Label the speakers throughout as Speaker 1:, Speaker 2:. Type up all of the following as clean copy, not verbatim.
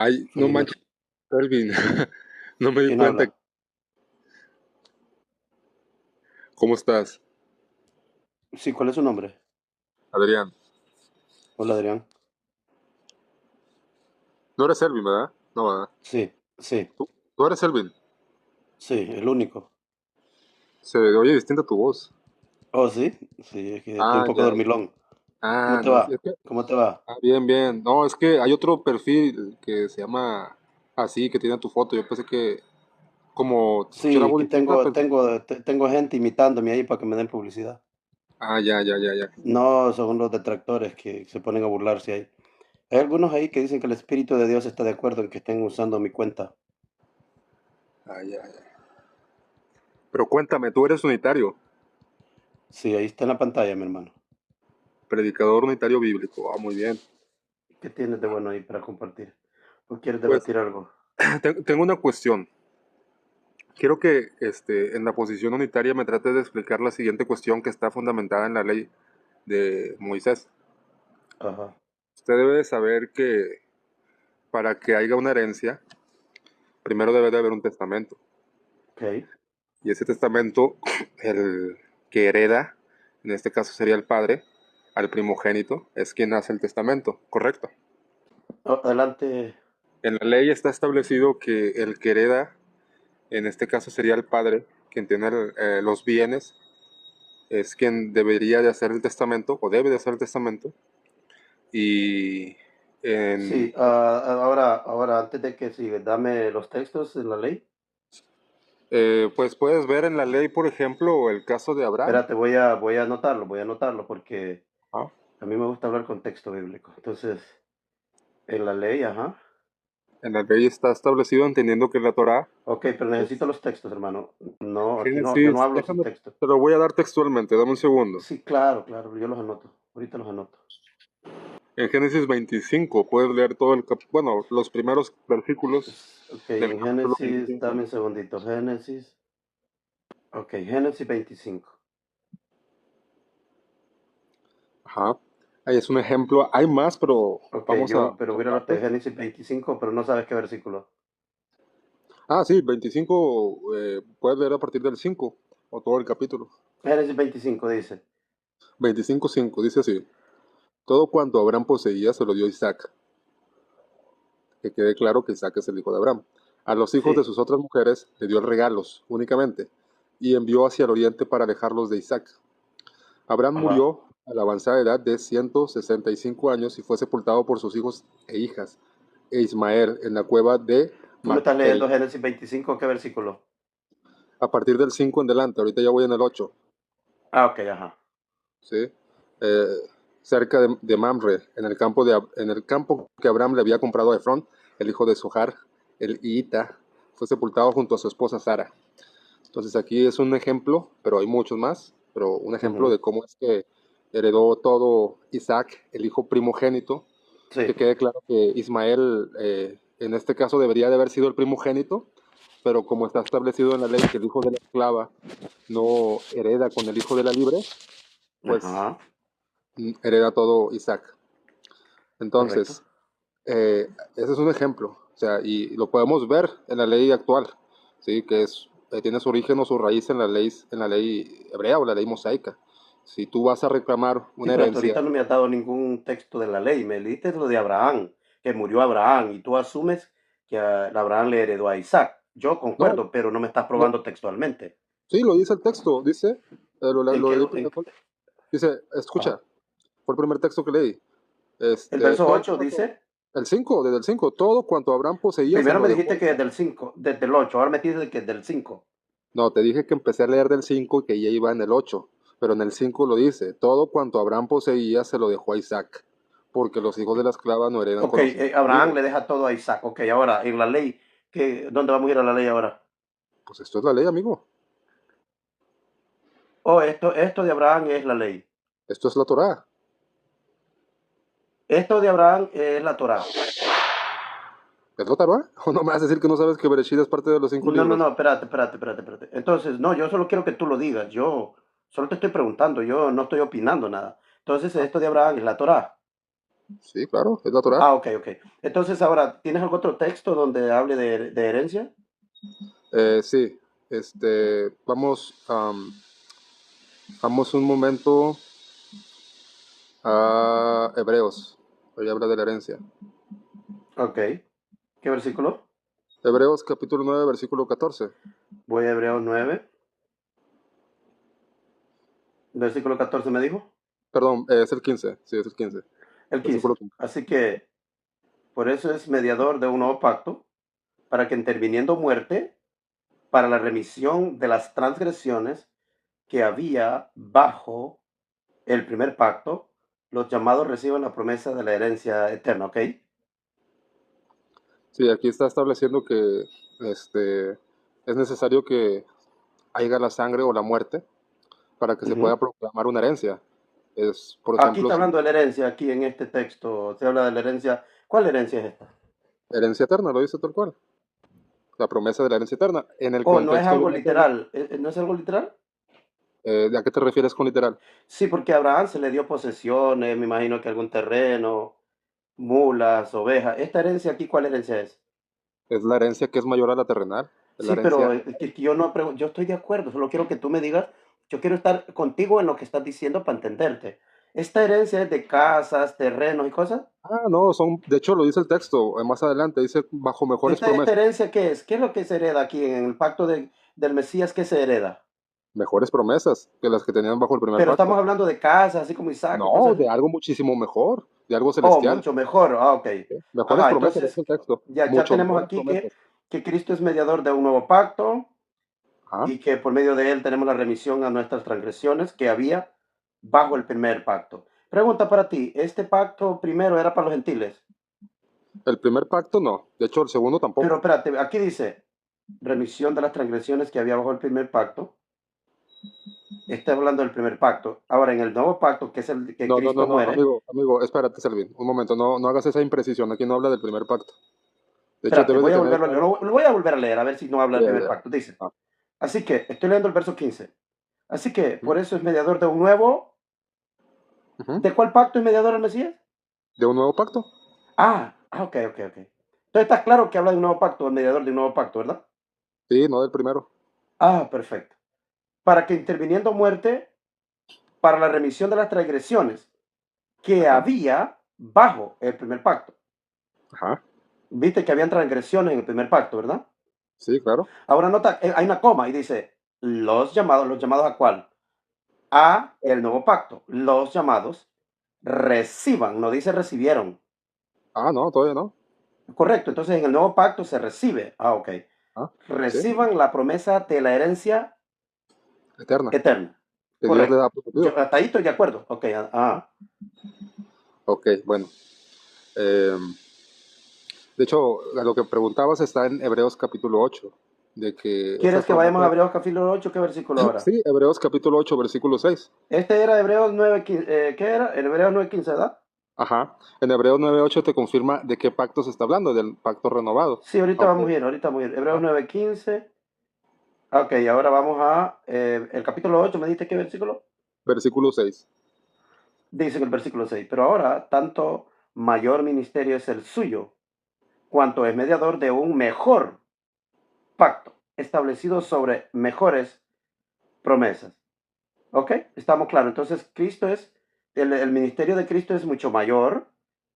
Speaker 1: Ay, no
Speaker 2: Familiar.
Speaker 1: manches, Kelvin. No me di
Speaker 2: ¿Quién
Speaker 1: cuenta.
Speaker 2: habla?
Speaker 1: ¿Cómo estás?
Speaker 2: Sí, ¿cuál es su nombre?
Speaker 1: Adrián.
Speaker 2: Hola, Adrián.
Speaker 1: No eres Elvin, ¿verdad? No, ¿verdad?
Speaker 2: Sí, sí,
Speaker 1: ¿Tú eres Elvin?
Speaker 2: sí, el único.
Speaker 1: Se oye distinta tu voz.
Speaker 2: Oh, sí, sí, es que estoy un
Speaker 1: Ah,
Speaker 2: poco
Speaker 1: ya, ya.
Speaker 2: dormilón. ¿Cómo
Speaker 1: Ah,
Speaker 2: te
Speaker 1: no, sí,
Speaker 2: va?
Speaker 1: es que...
Speaker 2: ¿Cómo te va?
Speaker 1: Ah, bien, bien. No, es que hay otro perfil que se llama así, que tiene tu foto. Yo pensé que como te escuché la
Speaker 2: Sí,
Speaker 1: voz
Speaker 2: que
Speaker 1: distinta, pensé...
Speaker 2: tengo gente imitándome ahí para que me den publicidad.
Speaker 1: Ah, ya, ya, ya, ya.
Speaker 2: No, son los detractores que se ponen a burlarse ahí. Hay algunos ahí que dicen que el Espíritu de Dios está de acuerdo en que estén usando mi cuenta.
Speaker 1: Ah, ya, ya. Pero cuéntame, tú eres unitario,
Speaker 2: Sí, ahí está en la pantalla, mi hermano.
Speaker 1: predicador unitario bíblico. Ah, muy bien.
Speaker 2: ¿Qué tienes de bueno ahí para compartir? ¿O quieres
Speaker 1: Pues
Speaker 2: debatir algo?
Speaker 1: tengo una cuestión. Quiero que en la posición unitaria me trate de explicar la siguiente cuestión que está fundamentada en la ley de Moisés.
Speaker 2: Ajá,
Speaker 1: Usted debe de saber que para que haya una herencia, primero debe de haber un testamento.
Speaker 2: ok.
Speaker 1: Y ese testamento, el que hereda, en este caso sería el padre, al primogénito, es quien hace el testamento, ¿correcto?
Speaker 2: Oh, adelante.
Speaker 1: En la ley está establecido que el que hereda, en este caso sería el padre, quien tiene los bienes, es quien debería de hacer el testamento o debe de hacer el testamento. Y
Speaker 2: Sí,
Speaker 1: en,
Speaker 2: ahora, antes de que siga, dame los textos en la ley.
Speaker 1: pues puedes ver en la ley, por ejemplo, el caso de Abraham.
Speaker 2: Espérate, voy a anotarlo porque
Speaker 1: ¿Ah?
Speaker 2: a mí me gusta hablar con texto bíblico. Entonces, en la ley, ajá.
Speaker 1: En la ley está establecido entendiendo que la Torah
Speaker 2: Ok, pero necesito
Speaker 1: es
Speaker 2: los textos, hermano. No, aquí no, yo no
Speaker 1: Génesis,
Speaker 2: hablo sin
Speaker 1: déjame,
Speaker 2: texto.
Speaker 1: te lo voy a dar textualmente, dame un segundo.
Speaker 2: Sí, claro, claro, yo los anoto. Ahorita los anoto.
Speaker 1: En Génesis 25 puedes leer todo bueno, los primeros versículos
Speaker 2: Ok,
Speaker 1: del
Speaker 2: en
Speaker 1: capítulo
Speaker 2: Génesis,
Speaker 1: 25.
Speaker 2: dame un segundito. Génesis. Ok, Génesis 25.
Speaker 1: Ajá. Ahí es un ejemplo. Hay más, pero
Speaker 2: Ok,
Speaker 1: vamos a
Speaker 2: pero voy a
Speaker 1: tocarte.
Speaker 2: de Génesis 25, pero no sabes qué versículo.
Speaker 1: Ah, sí, 25, puedes leer a partir del 5 o todo el capítulo.
Speaker 2: Génesis 25 dice.
Speaker 1: 25:5 dice así: todo cuanto Abraham poseía se lo dio Isaac. Que quede claro que Isaac es el hijo de Abraham. A los hijos de
Speaker 2: Sí,
Speaker 1: sus otras mujeres le dio regalos únicamente y envió hacia el oriente para alejarlos de Isaac. Abraham
Speaker 2: ajá.
Speaker 1: murió a la avanzada edad de 165 años y fue sepultado por sus hijos e hijas e Ismael en la cueva de
Speaker 2: Tú me estás
Speaker 1: Macpela.
Speaker 2: leyendo Génesis 25, ¿qué versículo?
Speaker 1: A partir del 5 en adelante, ahorita ya voy en el 8,
Speaker 2: Ah, ok, ajá.
Speaker 1: ¿sí? Eh, cerca de Mamre, en el campo que Abraham le había comprado a Efrón, el hijo de Sohar, el Iita, fue sepultado junto a su esposa Sara. Entonces aquí es un ejemplo, pero hay muchos más, pero un ejemplo
Speaker 2: Ujú.
Speaker 1: de cómo es que heredó todo Isaac, el hijo primogénito.
Speaker 2: Sí,
Speaker 1: Que quede claro que Ismael, en este caso, debería de haber sido el primogénito, pero como está establecido en la ley que el hijo de la esclava no hereda con el hijo de la libre, pues
Speaker 2: ajá,
Speaker 1: hereda todo Isaac.
Speaker 2: correcto.
Speaker 1: Entonces, ese es un ejemplo, o sea, y lo podemos ver en la ley actual, ¿sí? Que tiene su origen o su raíz en la ley hebrea o la ley mosaica. Si tú vas a reclamar
Speaker 2: Sí,
Speaker 1: una
Speaker 2: pero hasta
Speaker 1: herencia,
Speaker 2: ahorita no me has dado ningún texto de la ley. Me leíste lo de Abraham, que murió Abraham, y tú asumes que Abraham le heredó a Isaac. Yo
Speaker 1: no,
Speaker 2: concuerdo, pero no me estás
Speaker 1: lo-
Speaker 2: probando textualmente.
Speaker 1: sí, lo dice el texto, dice,
Speaker 2: ¿En qué?
Speaker 1: dice,
Speaker 2: Ajá.
Speaker 1: escucha, fue el primer texto que leí,
Speaker 2: El verso
Speaker 1: todo
Speaker 2: 8
Speaker 1: cuanto,
Speaker 2: dice,
Speaker 1: el 5 desde el 5 todo cuanto Abraham poseía se
Speaker 2: primero
Speaker 1: lo
Speaker 2: me
Speaker 1: dejó a
Speaker 2: dijiste que
Speaker 1: Isaac.
Speaker 2: desde el 5, desde el 8, ahora me dices que desde el 5.
Speaker 1: No, te dije que empecé a leer del 5 y que ya iba en el 8, pero en el 5 lo dice, todo cuanto Abraham poseía se lo dejó a Isaac, porque los hijos de la esclava no heredan
Speaker 2: Ok,
Speaker 1: con los hijos de la
Speaker 2: Abraham
Speaker 1: libre.
Speaker 2: le deja todo a Isaac. Ok, ahora en la ley, ¿dónde vamos a ir a la ley ahora?
Speaker 1: Pues esto es la ley, amigo.
Speaker 2: Oh, esto de Abraham es la ley.
Speaker 1: Esto es la Torá.
Speaker 2: Esto de Abraham es la Torá.
Speaker 1: ¿Es la Torá? ¿O no me vas a decir que no sabes que Bereshit es parte de los 5
Speaker 2: No, no,
Speaker 1: libros?
Speaker 2: no, espérate. Entonces, no, yo solo quiero que tú lo digas. Yo solo te estoy preguntando, yo no estoy opinando nada. Entonces,
Speaker 1: Ah,
Speaker 2: esto de Abraham es la Torá.
Speaker 1: Sí, claro, es la Torá.
Speaker 2: Ah, ok, ok. Entonces ahora, ¿tienes algún otro texto donde hable de herencia?
Speaker 1: Sí, vamos un momento a Hebreos. Ahí habla de la herencia.
Speaker 2: Ok. ¿Qué versículo?
Speaker 1: Hebreos capítulo 9 versículo 14.
Speaker 2: Voy a Hebreos 9, versículo 14 me dijo.
Speaker 1: Perdón, es el 15. Sí, es el 15.
Speaker 2: El
Speaker 1: Versículo
Speaker 2: 15.
Speaker 1: 15.
Speaker 2: Así que por eso es mediador de un nuevo pacto, para que interviniendo muerte, para la remisión de las transgresiones que había bajo el primer pacto, los llamados reciban la promesa de la herencia eterna, ¿ok?
Speaker 1: Sí, aquí está estableciendo que es necesario que haya la sangre o la muerte para que se pueda
Speaker 2: Ujú.
Speaker 1: proclamar una herencia. Es, por
Speaker 2: Aquí
Speaker 1: ejemplo,
Speaker 2: está
Speaker 1: si
Speaker 2: hablando de la herencia, aquí en este texto se habla de la herencia. ¿Cuál herencia es esta?
Speaker 1: herencia eterna, lo dice tal cual. La promesa de la herencia eterna. En el
Speaker 2: Oh, no es
Speaker 1: contexto,
Speaker 2: algo
Speaker 1: obviamente,
Speaker 2: literal. ¿No es algo literal?
Speaker 1: ¿a qué te refieres con literal?
Speaker 2: Sí, porque a Abraham se le dio posesiones, me imagino que algún terreno, mulas, ovejas. ¿Esta herencia aquí cuál herencia es?
Speaker 1: Es la herencia que es mayor a la terrenal. Es la
Speaker 2: Sí, pero
Speaker 1: herencia.
Speaker 2: que yo no yo estoy de acuerdo, solo quiero que tú me digas, yo quiero estar contigo en lo que estás diciendo para entenderte. ¿Esta herencia es de casas, terrenos y cosas?
Speaker 1: Ah, no, de hecho lo dice el texto, más adelante, dice bajo mejores
Speaker 2: ¿Esta
Speaker 1: promesas.
Speaker 2: herencia qué es? ¿Qué es lo que se hereda aquí en el pacto del Mesías? ¿Qué se hereda?
Speaker 1: Mejores promesas que las que tenían bajo el primer
Speaker 2: Pero estamos
Speaker 1: pacto.
Speaker 2: hablando de casas, así como Isaac o
Speaker 1: No,
Speaker 2: cosas
Speaker 1: de
Speaker 2: así.
Speaker 1: algo muchísimo mejor, de algo
Speaker 2: Oh,
Speaker 1: celestial.
Speaker 2: mucho mejor. Ah, ok.
Speaker 1: ¿Sí? Mejores
Speaker 2: Ajá,
Speaker 1: promesas, es
Speaker 2: entonces
Speaker 1: el texto.
Speaker 2: ya
Speaker 1: Mucho
Speaker 2: tenemos
Speaker 1: mejores
Speaker 2: aquí
Speaker 1: promesas.
Speaker 2: que Cristo es mediador de un nuevo pacto
Speaker 1: Ajá.
Speaker 2: y que por medio de él tenemos la remisión a nuestras transgresiones que había bajo el primer pacto. Pregunta para ti, ¿este pacto primero era para los gentiles?
Speaker 1: El primer pacto no, de hecho el segundo
Speaker 2: Pero
Speaker 1: tampoco.
Speaker 2: espérate, aquí dice remisión de las transgresiones que había bajo el primer pacto. Está hablando del primer pacto. Ahora, en el nuevo pacto, que es el que
Speaker 1: No, no, no,
Speaker 2: Cristo
Speaker 1: no,
Speaker 2: muere,
Speaker 1: amigo, espérate, Selvin, un momento, no hagas esa imprecisión, aquí no habla del primer pacto. De hecho,
Speaker 2: espérate,
Speaker 1: debes de
Speaker 2: voy a
Speaker 1: tener
Speaker 2: volverlo a leer,
Speaker 1: claro.
Speaker 2: lo voy a volver a leer, a ver si no habla del primer
Speaker 1: eh,
Speaker 2: pacto. Dice,
Speaker 1: ah,
Speaker 2: así que, estoy leyendo el verso 15. Así que,
Speaker 1: ujú,
Speaker 2: por eso es mediador de un nuevo.
Speaker 1: ujú.
Speaker 2: ¿De cuál pacto es mediador el Mesías?
Speaker 1: ¿De un nuevo pacto?
Speaker 2: Ok, ok, ok. Entonces está claro que habla de un nuevo pacto, el mediador de un nuevo pacto, ¿verdad?
Speaker 1: Sí, no del primero.
Speaker 2: Perfecto. Para que interviniendo muerte, para la remisión de las transgresiones que
Speaker 1: Ajá,
Speaker 2: había bajo el primer pacto.
Speaker 1: ajá,
Speaker 2: Viste que habían transgresiones en el primer pacto, ¿verdad?
Speaker 1: sí, claro.
Speaker 2: Ahora nota, hay una coma y dice, los llamados a cuál? A el nuevo pacto. Los llamados reciban, no dice recibieron.
Speaker 1: Ah, no, todavía no.
Speaker 2: Correcto, entonces en el nuevo pacto se recibe. Ok.
Speaker 1: Ah, sí,
Speaker 2: Reciban la promesa de la herencia
Speaker 1: eterna,
Speaker 2: eterna.
Speaker 1: que Dios le
Speaker 2: Correcto.
Speaker 1: ha
Speaker 2: Yo
Speaker 1: prometido.
Speaker 2: hasta ahí estoy de acuerdo. Ok.
Speaker 1: Ok, bueno. eh, de hecho, lo que preguntabas está en Hebreos capítulo 8, de que
Speaker 2: ¿Quieres
Speaker 1: esas
Speaker 2: que vayamos a
Speaker 1: promesas.
Speaker 2: Hebreos capítulo 8? ¿Qué versículo ahora?
Speaker 1: Sí, Hebreos capítulo 8, versículo 6.
Speaker 2: Este era Hebreos 9, ¿qué era? Hebreos 9:15, ¿verdad?
Speaker 1: Ajá. En Hebreos 9:8 te confirma de qué pacto se está hablando, del pacto renovado.
Speaker 2: Sí,
Speaker 1: Aunque,
Speaker 2: ahorita vamos a ir. Hebreos
Speaker 1: ajá,
Speaker 2: 9:15. Ok, ahora vamos a el capítulo 8. ¿Me diste qué versículo?
Speaker 1: versículo 6.
Speaker 2: Dice en el versículo 6. Pero ahora, tanto mayor ministerio es el suyo, cuanto es mediador de un mejor pacto, establecido sobre mejores promesas. ¿Ok? Estamos claros. Entonces, el ministerio de Cristo es mucho mayor.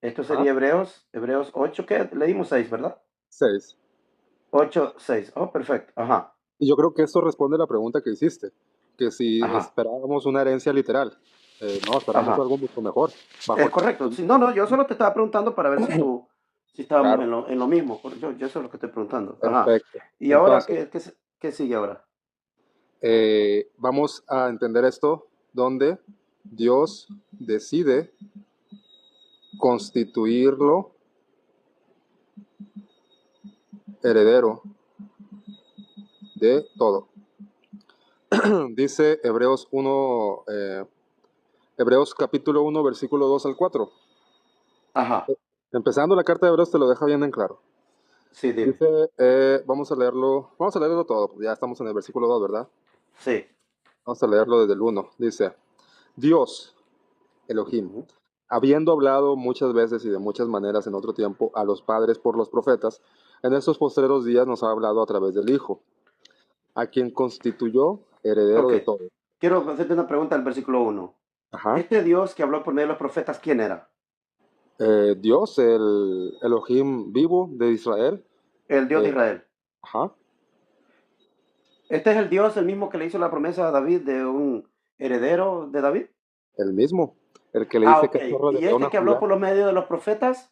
Speaker 2: Esto
Speaker 1: Ajá,
Speaker 2: sería Hebreos 8, ¿qué? Leímos 6, ¿verdad?
Speaker 1: 6.
Speaker 2: 8, 6. Oh, perfecto. Ajá,
Speaker 1: Y yo creo que esto responde a la pregunta que hiciste, que si
Speaker 2: ajá,
Speaker 1: esperábamos una herencia literal. No, esperamos
Speaker 2: ajá.
Speaker 1: algo mucho mejor.
Speaker 2: Es
Speaker 1: Bajo,
Speaker 2: correcto. Sí, no, yo solo te estaba preguntando para ver si estábamos
Speaker 1: claro,
Speaker 2: en lo mismo. Yo eso es lo que estoy preguntando. Ajá.
Speaker 1: perfecto.
Speaker 2: Y ahora,
Speaker 1: Entonces,
Speaker 2: qué sigue ahora?
Speaker 1: vamos a entender esto donde Dios decide constituirlo heredero de todo. Dice Hebreos capítulo 1, versículo 2 al 4.
Speaker 2: Ajá.
Speaker 1: Empezando la carta de Hebreos te lo deja bien en claro.
Speaker 2: Sí, dime.
Speaker 1: Dice, vamos a leerlo todo, pues ya estamos en el versículo 2, ¿verdad?
Speaker 2: Sí.
Speaker 1: Vamos a leerlo desde el uno. Dice, Dios, Elohim,
Speaker 2: Ujú.
Speaker 1: habiendo hablado muchas veces y de muchas maneras en otro tiempo a los padres por los profetas, en estos postreros días nos ha hablado a través del Hijo, a quien constituyó heredero
Speaker 2: Ok,
Speaker 1: de todo.
Speaker 2: quiero hacerte una pregunta del versículo 1.
Speaker 1: Ajá.
Speaker 2: Este Dios que habló por medio de los profetas, ¿quién era?
Speaker 1: Dios, el Elohim vivo de Israel.
Speaker 2: El Dios de
Speaker 1: eh,
Speaker 2: Israel.
Speaker 1: ajá.
Speaker 2: Este es el Dios, el mismo que le hizo la promesa a David de un heredero de David.
Speaker 1: El mismo. El que le
Speaker 2: Ah,
Speaker 1: dice
Speaker 2: ok.
Speaker 1: que el zorro de
Speaker 2: Y
Speaker 1: León
Speaker 2: este
Speaker 1: a
Speaker 2: que habló
Speaker 1: Judá.
Speaker 2: por los medios de los profetas,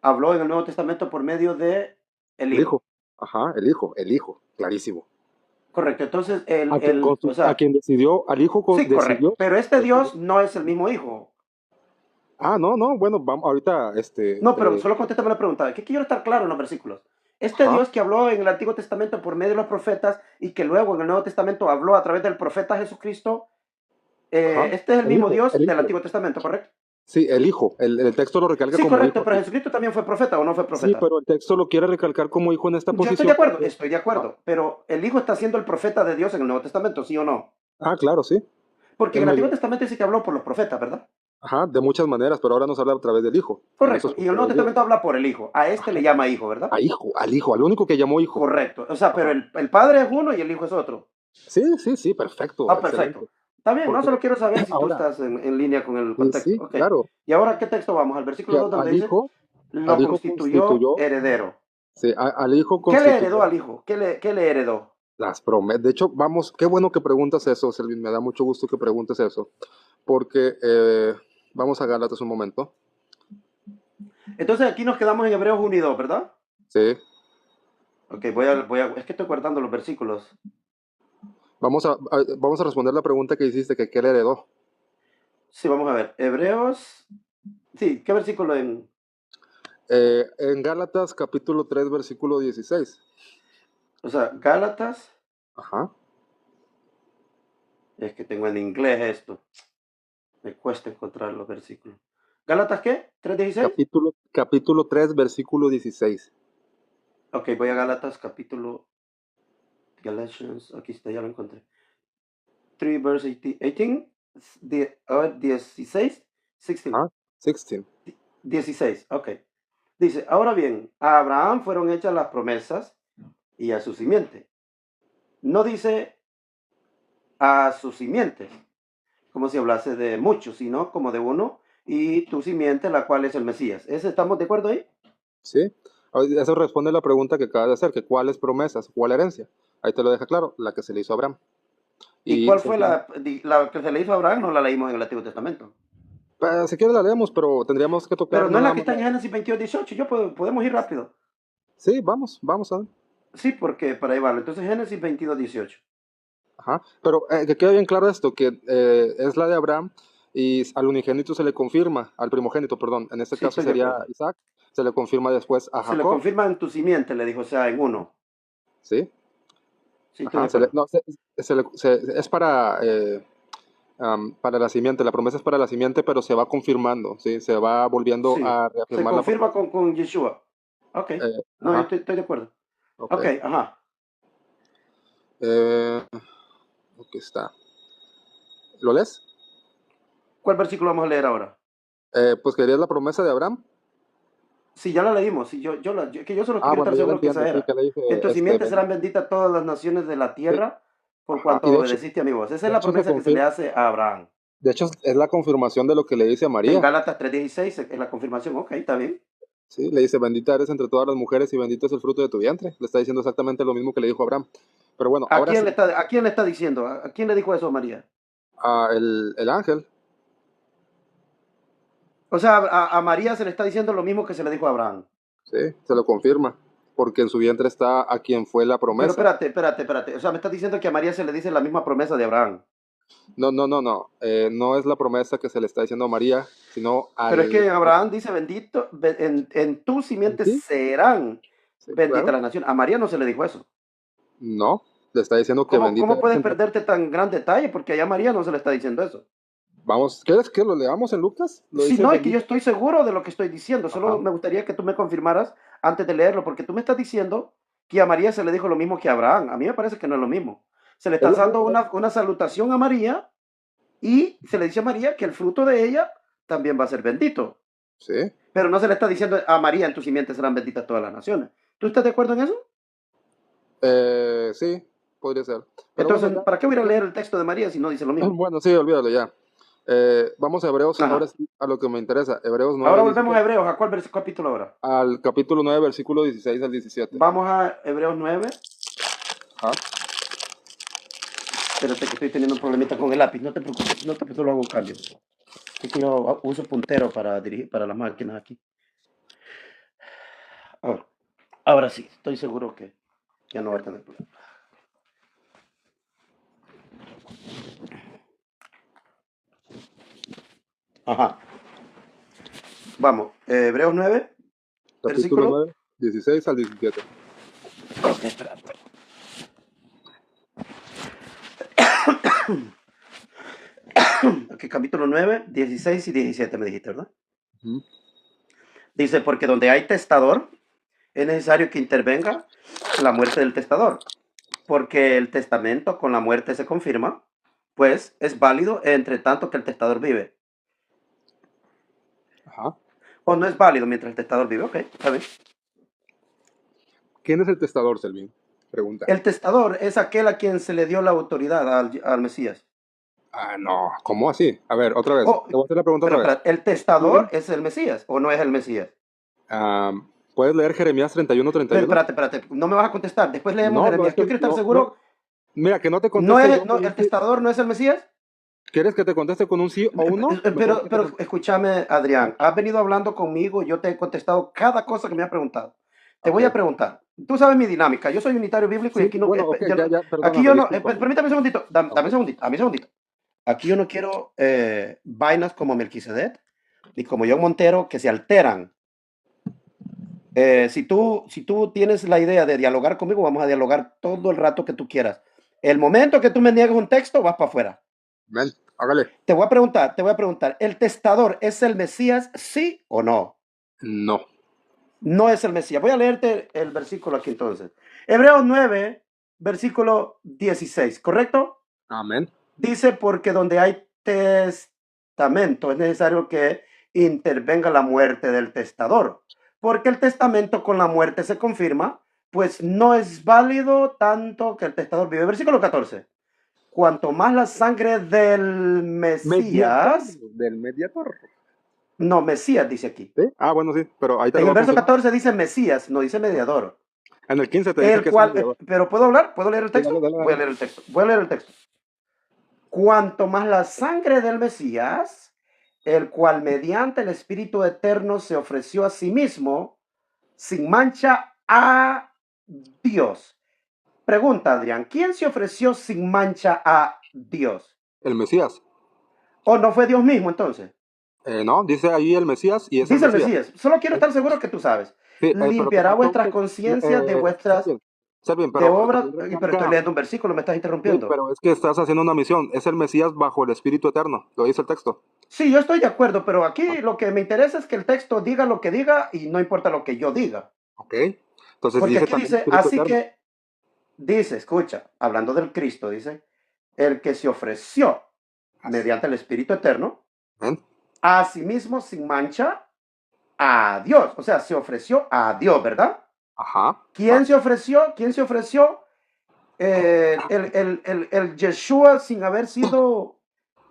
Speaker 2: habló en el Nuevo Testamento por medio de el
Speaker 1: El
Speaker 2: Hijo.
Speaker 1: Hijo. Ajá, el Hijo. Clarísimo.
Speaker 2: Correcto. Entonces, o
Speaker 1: A
Speaker 2: sea,
Speaker 1: quien decidió, al Hijo
Speaker 2: sí, correcto.
Speaker 1: decidió.
Speaker 2: Pero este
Speaker 1: decidió.
Speaker 2: Dios no es el mismo Hijo.
Speaker 1: Ah, no, no, bueno, vamos, ahorita,
Speaker 2: No, pero solo contéstame la pregunta, que quiero estar claro en los versículos. Este
Speaker 1: ajá,
Speaker 2: Dios que habló en el Antiguo Testamento por medio de los profetas y que luego en el Nuevo Testamento habló a través del profeta Jesucristo,
Speaker 1: ajá,
Speaker 2: este es el mismo Dios
Speaker 1: el
Speaker 2: del
Speaker 1: Hijo.
Speaker 2: Antiguo Testamento, ¿correcto?
Speaker 1: Sí, el Hijo. El texto lo recalca
Speaker 2: Sí,
Speaker 1: como
Speaker 2: correcto,
Speaker 1: hijo
Speaker 2: pero
Speaker 1: aquí.
Speaker 2: Jesucristo también fue profeta o no fue
Speaker 1: Sí,
Speaker 2: profeta.
Speaker 1: pero el texto lo quiere recalcar como hijo en esta
Speaker 2: Yo
Speaker 1: posición porque...
Speaker 2: estoy de
Speaker 1: Ajá.
Speaker 2: acuerdo, pero el Hijo está siendo el profeta de Dios en el Nuevo Testamento, ¿sí o no?
Speaker 1: Ah, claro, sí.
Speaker 2: Porque en
Speaker 1: En
Speaker 2: el Antiguo
Speaker 1: medio,
Speaker 2: Testamento dice que habló por los profetas, ¿verdad?
Speaker 1: ajá, de muchas maneras, pero ahora nos habla a través del Hijo, en
Speaker 2: Correcto,
Speaker 1: estos
Speaker 2: y en el Nuevo
Speaker 1: posteriores días.
Speaker 2: Testamento habla por el Hijo, a este
Speaker 1: Ajá.
Speaker 2: le llama Hijo, ¿verdad?
Speaker 1: Al Hijo, al único que llamó Hijo.
Speaker 2: Correcto, o sea, pero
Speaker 1: Ajá.
Speaker 2: el Padre es uno y el Hijo es otro.
Speaker 1: Sí, sí, sí, perfecto,
Speaker 2: Ah, perfecto.
Speaker 1: excelente.
Speaker 2: Está bien, no
Speaker 1: Porque
Speaker 2: solo quiero saber si tú
Speaker 1: ahora,
Speaker 2: estás en línea con el
Speaker 1: sí,
Speaker 2: contexto.
Speaker 1: sí,
Speaker 2: Ok.
Speaker 1: claro,
Speaker 2: ¿Y ahora qué texto vamos? Al
Speaker 1: que
Speaker 2: versículo 2 donde dice, lo
Speaker 1: al Hijo
Speaker 2: constituyó
Speaker 1: constituyó,
Speaker 2: heredero.
Speaker 1: sí, al Hijo
Speaker 2: ¿Qué le heredó
Speaker 1: constituyó
Speaker 2: al Hijo? ¿Qué le heredó?
Speaker 1: las promesas. De hecho, vamos, qué bueno que preguntas eso, Selvin, me da mucho gusto que preguntes eso, porque vamos a Gálatas un momento,
Speaker 2: Entonces aquí nos quedamos en Hebreos 1 y 2, ¿verdad?
Speaker 1: sí,
Speaker 2: Ok, es que estoy guardando los versículos.
Speaker 1: vamos a responder la pregunta que hiciste, que qué le heredó.
Speaker 2: Sí, vamos a ver. Hebreos, sí, ¿qué versículo en?
Speaker 1: En Gálatas capítulo 3 versículo 16.
Speaker 2: O sea, Gálatas,
Speaker 1: Ajá.
Speaker 2: es que tengo en inglés esto. Me cuesta encontrar los versículos. ¿Gálatas qué? ¿3:16?
Speaker 1: Capítulo 3 versículo 16.
Speaker 2: Ok, voy a Gálatas capítulo Galatians, aquí está, ya lo encontré. 3 verse 18, 16, 16,
Speaker 1: Ajá. 16.
Speaker 2: 16, ok. Dice, ahora bien, a Abraham fueron hechas las promesas y a su simiente. No dice a sus simientes, como si hablase de muchos, sino como de uno y tu simiente, la cual es el Mesías. ¿Estamos de acuerdo ahí?
Speaker 1: ¿Sí? Eso responde a la pregunta que acabas de hacer, que cuáles promesas, cuál herencia. Ahí te lo deja claro, la que se le hizo a Abraham.
Speaker 2: ¿Y
Speaker 1: Y
Speaker 2: cuál fue la que se le hizo a Abraham? No la leímos en el Antiguo Testamento.
Speaker 1: si quieres la leemos, pero tendríamos que tocar
Speaker 2: Pero no es la
Speaker 1: nada
Speaker 2: que
Speaker 1: más.
Speaker 2: está en Génesis 22, 18. Podemos ir rápido.
Speaker 1: Sí, vamos a ver.
Speaker 2: Sí, porque para ahí vale. Entonces Génesis 22, 18.
Speaker 1: Ajá. Pero que quede bien claro esto, que es la de Abraham y al unigénito se le confirma, al primogénito, perdón, en este
Speaker 2: Sí,
Speaker 1: caso
Speaker 2: estoy de
Speaker 1: sería
Speaker 2: acuerdo.
Speaker 1: Isaac, se le confirma después a
Speaker 2: Se le
Speaker 1: Jacob,
Speaker 2: confirma en tu simiente, le dijo, o sea, en uno.
Speaker 1: ¿sí?
Speaker 2: Sí, estoy de
Speaker 1: Ajá,
Speaker 2: acuerdo.
Speaker 1: no, es para la simiente, la promesa es para la simiente, pero se va confirmando, ¿sí? Se va volviendo
Speaker 2: Sí,
Speaker 1: a
Speaker 2: se
Speaker 1: reafirmar la
Speaker 2: confirma
Speaker 1: promesa.
Speaker 2: con Yeshua. Ok. No, yo
Speaker 1: Ajá,
Speaker 2: estoy de acuerdo.
Speaker 1: ok.
Speaker 2: Ok, ajá.
Speaker 1: Eh, aquí está. ¿Lo lees?
Speaker 2: ¿Cuál versículo vamos a leer ahora?
Speaker 1: Pues querías la promesa de Abraham.
Speaker 2: Sí, ya la leímos. Sí, que yo solo
Speaker 1: Ah,
Speaker 2: quiero estar
Speaker 1: bueno, ya la
Speaker 2: seguro que
Speaker 1: entiendo,
Speaker 2: esa
Speaker 1: sí,
Speaker 2: era.
Speaker 1: que le dice,
Speaker 2: En tu simiente serán benditas todas las naciones de la
Speaker 1: sí,
Speaker 2: tierra por
Speaker 1: ajá,
Speaker 2: cuanto obedeciste a mi voz. Esa es
Speaker 1: de
Speaker 2: la
Speaker 1: hecho se
Speaker 2: promesa que se le
Speaker 1: confirma,
Speaker 2: hace a Abraham.
Speaker 1: de hecho es la confirmación de lo que le dice a
Speaker 2: En
Speaker 1: María,
Speaker 2: Gálatas 3:16 es la confirmación. Ok, está bien.
Speaker 1: sí, le dice, bendita eres entre todas las mujeres y bendito es el fruto de tu vientre, le está diciendo exactamente lo mismo que le dijo a Abraham, pero bueno, ahora sí,
Speaker 2: ¿A quién le está diciendo? ¿A quién le dijo eso a María?
Speaker 1: el ángel,
Speaker 2: O sea, a María se le está diciendo lo mismo que se le dijo a Abraham.
Speaker 1: sí, se lo confirma, porque en su vientre está a quien fue la
Speaker 2: Pero
Speaker 1: promesa.
Speaker 2: espérate. O sea, me estás diciendo que a María se le dice la misma promesa de Abraham.
Speaker 1: No, no, no, no, no es la promesa que se le está diciendo a María, sino
Speaker 2: Pero es que
Speaker 1: al...
Speaker 2: en Abraham dice, bendito, en tu
Speaker 1: ¿En
Speaker 2: simiente
Speaker 1: ti?
Speaker 2: serán
Speaker 1: Sí,
Speaker 2: bendita
Speaker 1: claro.
Speaker 2: la nación. A María no se le dijo eso.
Speaker 1: No, le está diciendo que bendita
Speaker 2: ¿Cómo
Speaker 1: eres
Speaker 2: puedes
Speaker 1: entre...
Speaker 2: perderte tan gran detalle? Porque allá a María no se le está diciendo eso.
Speaker 1: Vamos, ¿quieres que lo leamos en Lucas? Lo
Speaker 2: Si
Speaker 1: dice
Speaker 2: no, es que yo
Speaker 1: bendita.
Speaker 2: estoy seguro de lo que estoy diciendo. Solo
Speaker 1: Ajá.
Speaker 2: me gustaría que tú me confirmaras antes de leerlo, porque tú me estás diciendo que a María se le dijo lo mismo que a Abraham. A mí me parece que no es lo mismo. Se le
Speaker 1: Es
Speaker 2: está
Speaker 1: lo
Speaker 2: dando
Speaker 1: mismo.
Speaker 2: una salutación a María y se le dice a María que el fruto de ella también va a ser bendito.
Speaker 1: Sí.
Speaker 2: Pero no se le está diciendo a María, en tu simiente serán benditas todas las naciones. ¿Tú estás de acuerdo en eso?
Speaker 1: Sí, podría ser. Pero bueno,
Speaker 2: Entonces,
Speaker 1: ya.
Speaker 2: ¿para qué voy a ir a leer el texto de María si no dice lo mismo?
Speaker 1: Bueno, sí, olvídalo ya. Vamos a Hebreos, ahora
Speaker 2: Ajá.
Speaker 1: sí, a lo que me interesa. Hebreos
Speaker 2: Ahora
Speaker 1: 9,
Speaker 2: volvemos a
Speaker 1: 17.
Speaker 2: Hebreos. ¿A cuál capítulo ahora?
Speaker 1: Al capítulo 9, versículo 16 al 17.
Speaker 2: Vamos a Hebreos 9.
Speaker 1: Ajá.
Speaker 2: Espérate que estoy teniendo un problemita con el lápiz. No te preocupes, no te preocupes, solo hago un cambio. Es que yo uso puntero para dirigir para las máquinas aquí. Ahora sí, estoy seguro que ya no va a tener problema. Ajá. Vamos, Hebreos 9,
Speaker 1: Capítulo
Speaker 2: versículo.
Speaker 1: 9, 16 al 17.
Speaker 2: Ok, espérate. Ok, capítulo 9, 16 y 17 me dijiste, ¿verdad?
Speaker 1: Ujú.
Speaker 2: Dice, porque donde hay testador, es necesario que intervenga la muerte del testador, porque el testamento con la muerte se confirma, pues es válido entre tanto que el testador vive.
Speaker 1: Ajá.
Speaker 2: O no es válido mientras el testador vive, ok, está bien.
Speaker 1: ¿Quién es el testador, Selvin? Pregunta.
Speaker 2: El testador es aquel a quien se le dio la autoridad al Mesías.
Speaker 1: Ah, no, ¿cómo así? A ver, otra vez.
Speaker 2: Oh,
Speaker 1: Te voy a hacer la pregunta
Speaker 2: pero
Speaker 1: otra vez.
Speaker 2: espera, ¿el testador es el Mesías o no es el Mesías?
Speaker 1: Ah, ¿puedes leer Jeremías 31, 31?
Speaker 2: Espérate, no me vas a contestar. Después leemos
Speaker 1: No, no, es
Speaker 2: Jeremías.
Speaker 1: que
Speaker 2: Yo quiero estar
Speaker 1: no, no.
Speaker 2: seguro.
Speaker 1: Mira, que no te
Speaker 2: ¿No
Speaker 1: conteste
Speaker 2: es,
Speaker 1: yo
Speaker 2: no,
Speaker 1: con un
Speaker 2: el
Speaker 1: sí.
Speaker 2: testador no es el Mesías?
Speaker 1: ¿Quieres que te conteste con un sí o un no? Mejor que te
Speaker 2: Pero
Speaker 1: conteste.
Speaker 2: escúchame, Adrián. Has venido hablando conmigo, yo te he contestado cada cosa que me has preguntado. Te
Speaker 1: Ok.
Speaker 2: voy a preguntar. Tú sabes mi dinámica. Yo soy unitario bíblico y
Speaker 1: Sí,
Speaker 2: aquí no.
Speaker 1: bueno, ok, ya, ya,
Speaker 2: Aquí
Speaker 1: perdóname,
Speaker 2: yo no.
Speaker 1: discúlpame.
Speaker 2: Permítame un segundito. Dame
Speaker 1: Ok.
Speaker 2: un segundito. Dame un segundito. Aquí yo no quiero vainas como Melquisedec ni como John Montero que se alteran. Si tú tienes la idea de dialogar conmigo, vamos a dialogar todo el rato que tú quieras. El momento que tú me niegues un texto, vas para afuera.
Speaker 1: Ven, hágale.
Speaker 2: Te voy a preguntar, ¿el testador es el Mesías, sí o no?
Speaker 1: No.
Speaker 2: No es el Mesías. Voy a leerte el versículo aquí entonces. Hebreos 9, versículo 16, ¿correcto?
Speaker 1: Amén.
Speaker 2: Dice, porque donde hay testamento es necesario que intervenga la muerte del testador, porque el testamento con la muerte se confirma, pues no es válido tanto que el testador vive. Versículo 14. Cuanto más la sangre del
Speaker 1: Mediador
Speaker 2: Mesías,
Speaker 1: del mediador.
Speaker 2: no, Mesías dice aquí.
Speaker 1: ¿Sí? Ah, bueno, sí, pero ahí te lo
Speaker 2: En
Speaker 1: voy
Speaker 2: el
Speaker 1: a
Speaker 2: verso
Speaker 1: confirmar.
Speaker 2: 14 dice Mesías, no dice mediador.
Speaker 1: En el 15 te dice
Speaker 2: El
Speaker 1: que es el
Speaker 2: cual,
Speaker 1: mediador.
Speaker 2: pero ¿puedo hablar? ¿Puedo leer el
Speaker 1: Sí, dale,
Speaker 2: texto?
Speaker 1: dale,
Speaker 2: Voy a
Speaker 1: dale.
Speaker 2: leer el texto. Voy a leer el texto. Cuanto más la sangre del Mesías, el cual mediante el Espíritu Eterno se ofreció a sí mismo sin mancha a Dios. Pregunta, Adrián, ¿quién se ofreció sin mancha a Dios?
Speaker 1: El Mesías.
Speaker 2: ¿O no fue Dios mismo entonces?
Speaker 1: No, dice ahí el Mesías y es el
Speaker 2: Dice el
Speaker 1: Mesías.
Speaker 2: Mesías. Solo quiero
Speaker 1: ¿Sí?
Speaker 2: estar seguro que tú sabes.
Speaker 1: Sí, pero te
Speaker 2: Limpiará
Speaker 1: faltó
Speaker 2: vuestras conciencias de
Speaker 1: está
Speaker 2: vuestras
Speaker 1: bien, está bien,
Speaker 2: de
Speaker 1: pero
Speaker 2: obras.
Speaker 1: también
Speaker 2: Pero estoy
Speaker 1: recalca,
Speaker 2: leyendo un versículo, me estás
Speaker 1: sí,
Speaker 2: interrumpiendo.
Speaker 1: pero es que estás haciendo una misión, es el Mesías bajo el Espíritu Eterno, lo dice el texto.
Speaker 2: Sí, yo estoy de acuerdo, pero
Speaker 1: Ah,
Speaker 2: aquí lo que me interesa es que el texto diga lo que diga y no importa lo que yo diga.
Speaker 1: ok, entonces
Speaker 2: Porque
Speaker 1: dice
Speaker 2: aquí
Speaker 1: también
Speaker 2: dice,
Speaker 1: Espíritu
Speaker 2: así
Speaker 1: Eterno.
Speaker 2: que, dice, escucha, hablando del Cristo, dice, el que se ofreció
Speaker 1: Así,
Speaker 2: mediante el Espíritu Eterno,
Speaker 1: ¿ven?
Speaker 2: a sí mismo sin mancha, a Dios. O sea, se ofreció a Dios, ¿verdad?
Speaker 1: Ajá,
Speaker 2: ¿Quién se ofreció? ¿Quién se ofreció? El Yeshua sin haber sido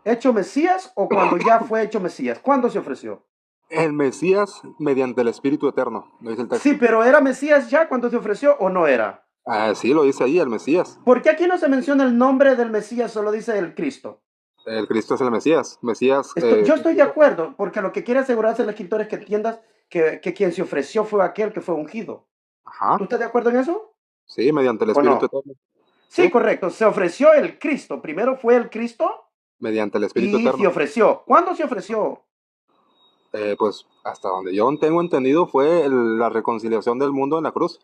Speaker 2: hecho Mesías o cuando ya fue hecho Mesías. ¿Cuándo se ofreció?
Speaker 1: el Mesías mediante el Espíritu Eterno, lo dice el
Speaker 2: Sí,
Speaker 1: texto.
Speaker 2: pero ¿era Mesías ya cuando se ofreció o no era?
Speaker 1: Ah, sí, lo dice ahí, el Mesías.
Speaker 2: ¿Por qué aquí no se menciona el nombre del Mesías? Solo dice el Cristo.
Speaker 1: El Cristo es el Mesías. Mesías
Speaker 2: Yo estoy de
Speaker 1: significa.
Speaker 2: acuerdo, porque lo que quiere asegurarse el escritor es que entiendas que quien se ofreció fue aquel que fue ungido. ¿Tú
Speaker 1: Ajá,
Speaker 2: estás de acuerdo en eso?
Speaker 1: sí, mediante el
Speaker 2: ¿O
Speaker 1: Espíritu
Speaker 2: no?
Speaker 1: Eterno.
Speaker 2: Sí,
Speaker 1: Sí,
Speaker 2: correcto. Se ofreció el Cristo. Primero fue el Cristo
Speaker 1: mediante el Espíritu
Speaker 2: y se
Speaker 1: Eterno.
Speaker 2: ofreció. ¿Cuándo se ofreció?
Speaker 1: Pues hasta donde yo tengo entendido fue la reconciliación del mundo en la cruz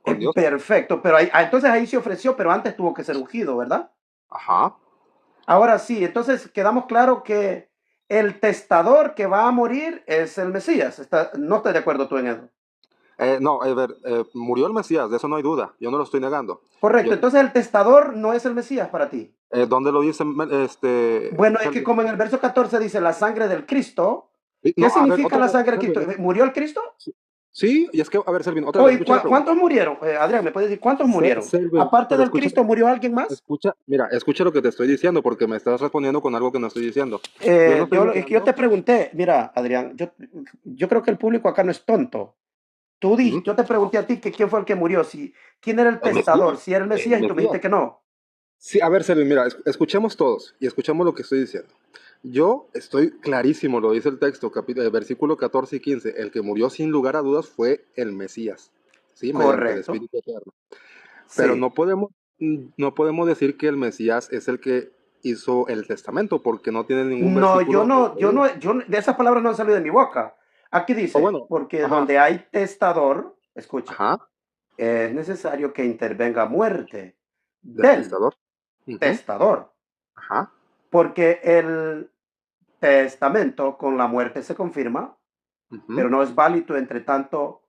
Speaker 1: con Dios.
Speaker 2: Perfecto, pero entonces ahí se ofreció, pero antes tuvo que ser ungido, ¿verdad?
Speaker 1: Ajá.
Speaker 2: Ahora sí, entonces quedamos claro que el testador que va a morir es el Mesías. No estoy de acuerdo tú en eso.
Speaker 1: No, a ver, murió el Mesías, de eso no hay duda, yo no lo estoy negando.
Speaker 2: Correcto,
Speaker 1: Yo,
Speaker 2: entonces el testador no es el Mesías para ti.
Speaker 1: ¿Dónde lo dice
Speaker 2: Bueno, es que
Speaker 1: Selvin?
Speaker 2: como en el verso 14 dice la sangre del Cristo, ¿qué
Speaker 1: No, a ver,
Speaker 2: significa
Speaker 1: otra
Speaker 2: la
Speaker 1: vez,
Speaker 2: sangre del Cristo?
Speaker 1: Selvin.
Speaker 2: ¿Murió el Cristo?
Speaker 1: Sí, sí, y es que, a ver, Selvin, otra vez,
Speaker 2: Oye,
Speaker 1: escucha la pregunta.
Speaker 2: ¿cuántos murieron? Adrián, ¿me puedes decir cuántos murieron?
Speaker 1: Selvin,
Speaker 2: Aparte
Speaker 1: pero
Speaker 2: del Cristo, ¿murió alguien más?
Speaker 1: mira, escucha lo que te estoy diciendo, porque me estás respondiendo con algo que no estoy diciendo. Yo no estoy
Speaker 2: Es que yo te
Speaker 1: negando.
Speaker 2: pregunté, mira, Adrián, yo creo que el público acá no es tonto.
Speaker 1: Ujú.
Speaker 2: Yo te pregunté a ti que quién fue el que murió, si, quién era el
Speaker 1: El
Speaker 2: testador,
Speaker 1: Mesías,
Speaker 2: si era el
Speaker 1: el
Speaker 2: Mesías y tú me
Speaker 1: Mesías.
Speaker 2: dijiste que no.
Speaker 1: Sí, a ver, Selvin, mira, escuchemos todos y escuchemos lo que estoy diciendo. Yo estoy clarísimo, lo dice el texto, versículo 14 y 15. El que murió sin lugar a dudas fue el Mesías, ¿sí? Mediante el
Speaker 2: Correcto,
Speaker 1: Espíritu Eterno. Pero
Speaker 2: sí.
Speaker 1: no podemos decir que el Mesías es el que hizo el testamento, porque no tiene ningún
Speaker 2: No,
Speaker 1: versículo donde lo diga.
Speaker 2: de esas palabras no han salido de mi boca. Aquí
Speaker 1: O
Speaker 2: dice,
Speaker 1: bueno,
Speaker 2: porque
Speaker 1: ajá,
Speaker 2: donde hay testador, escucha,
Speaker 1: ajá,
Speaker 2: es necesario que intervenga muerte
Speaker 1: del
Speaker 2: del
Speaker 1: testador. Ujú,
Speaker 2: testador,
Speaker 1: ajá,
Speaker 2: porque el testamento con la muerte se confirma,
Speaker 1: ujú.
Speaker 2: pero no es válido entre tanto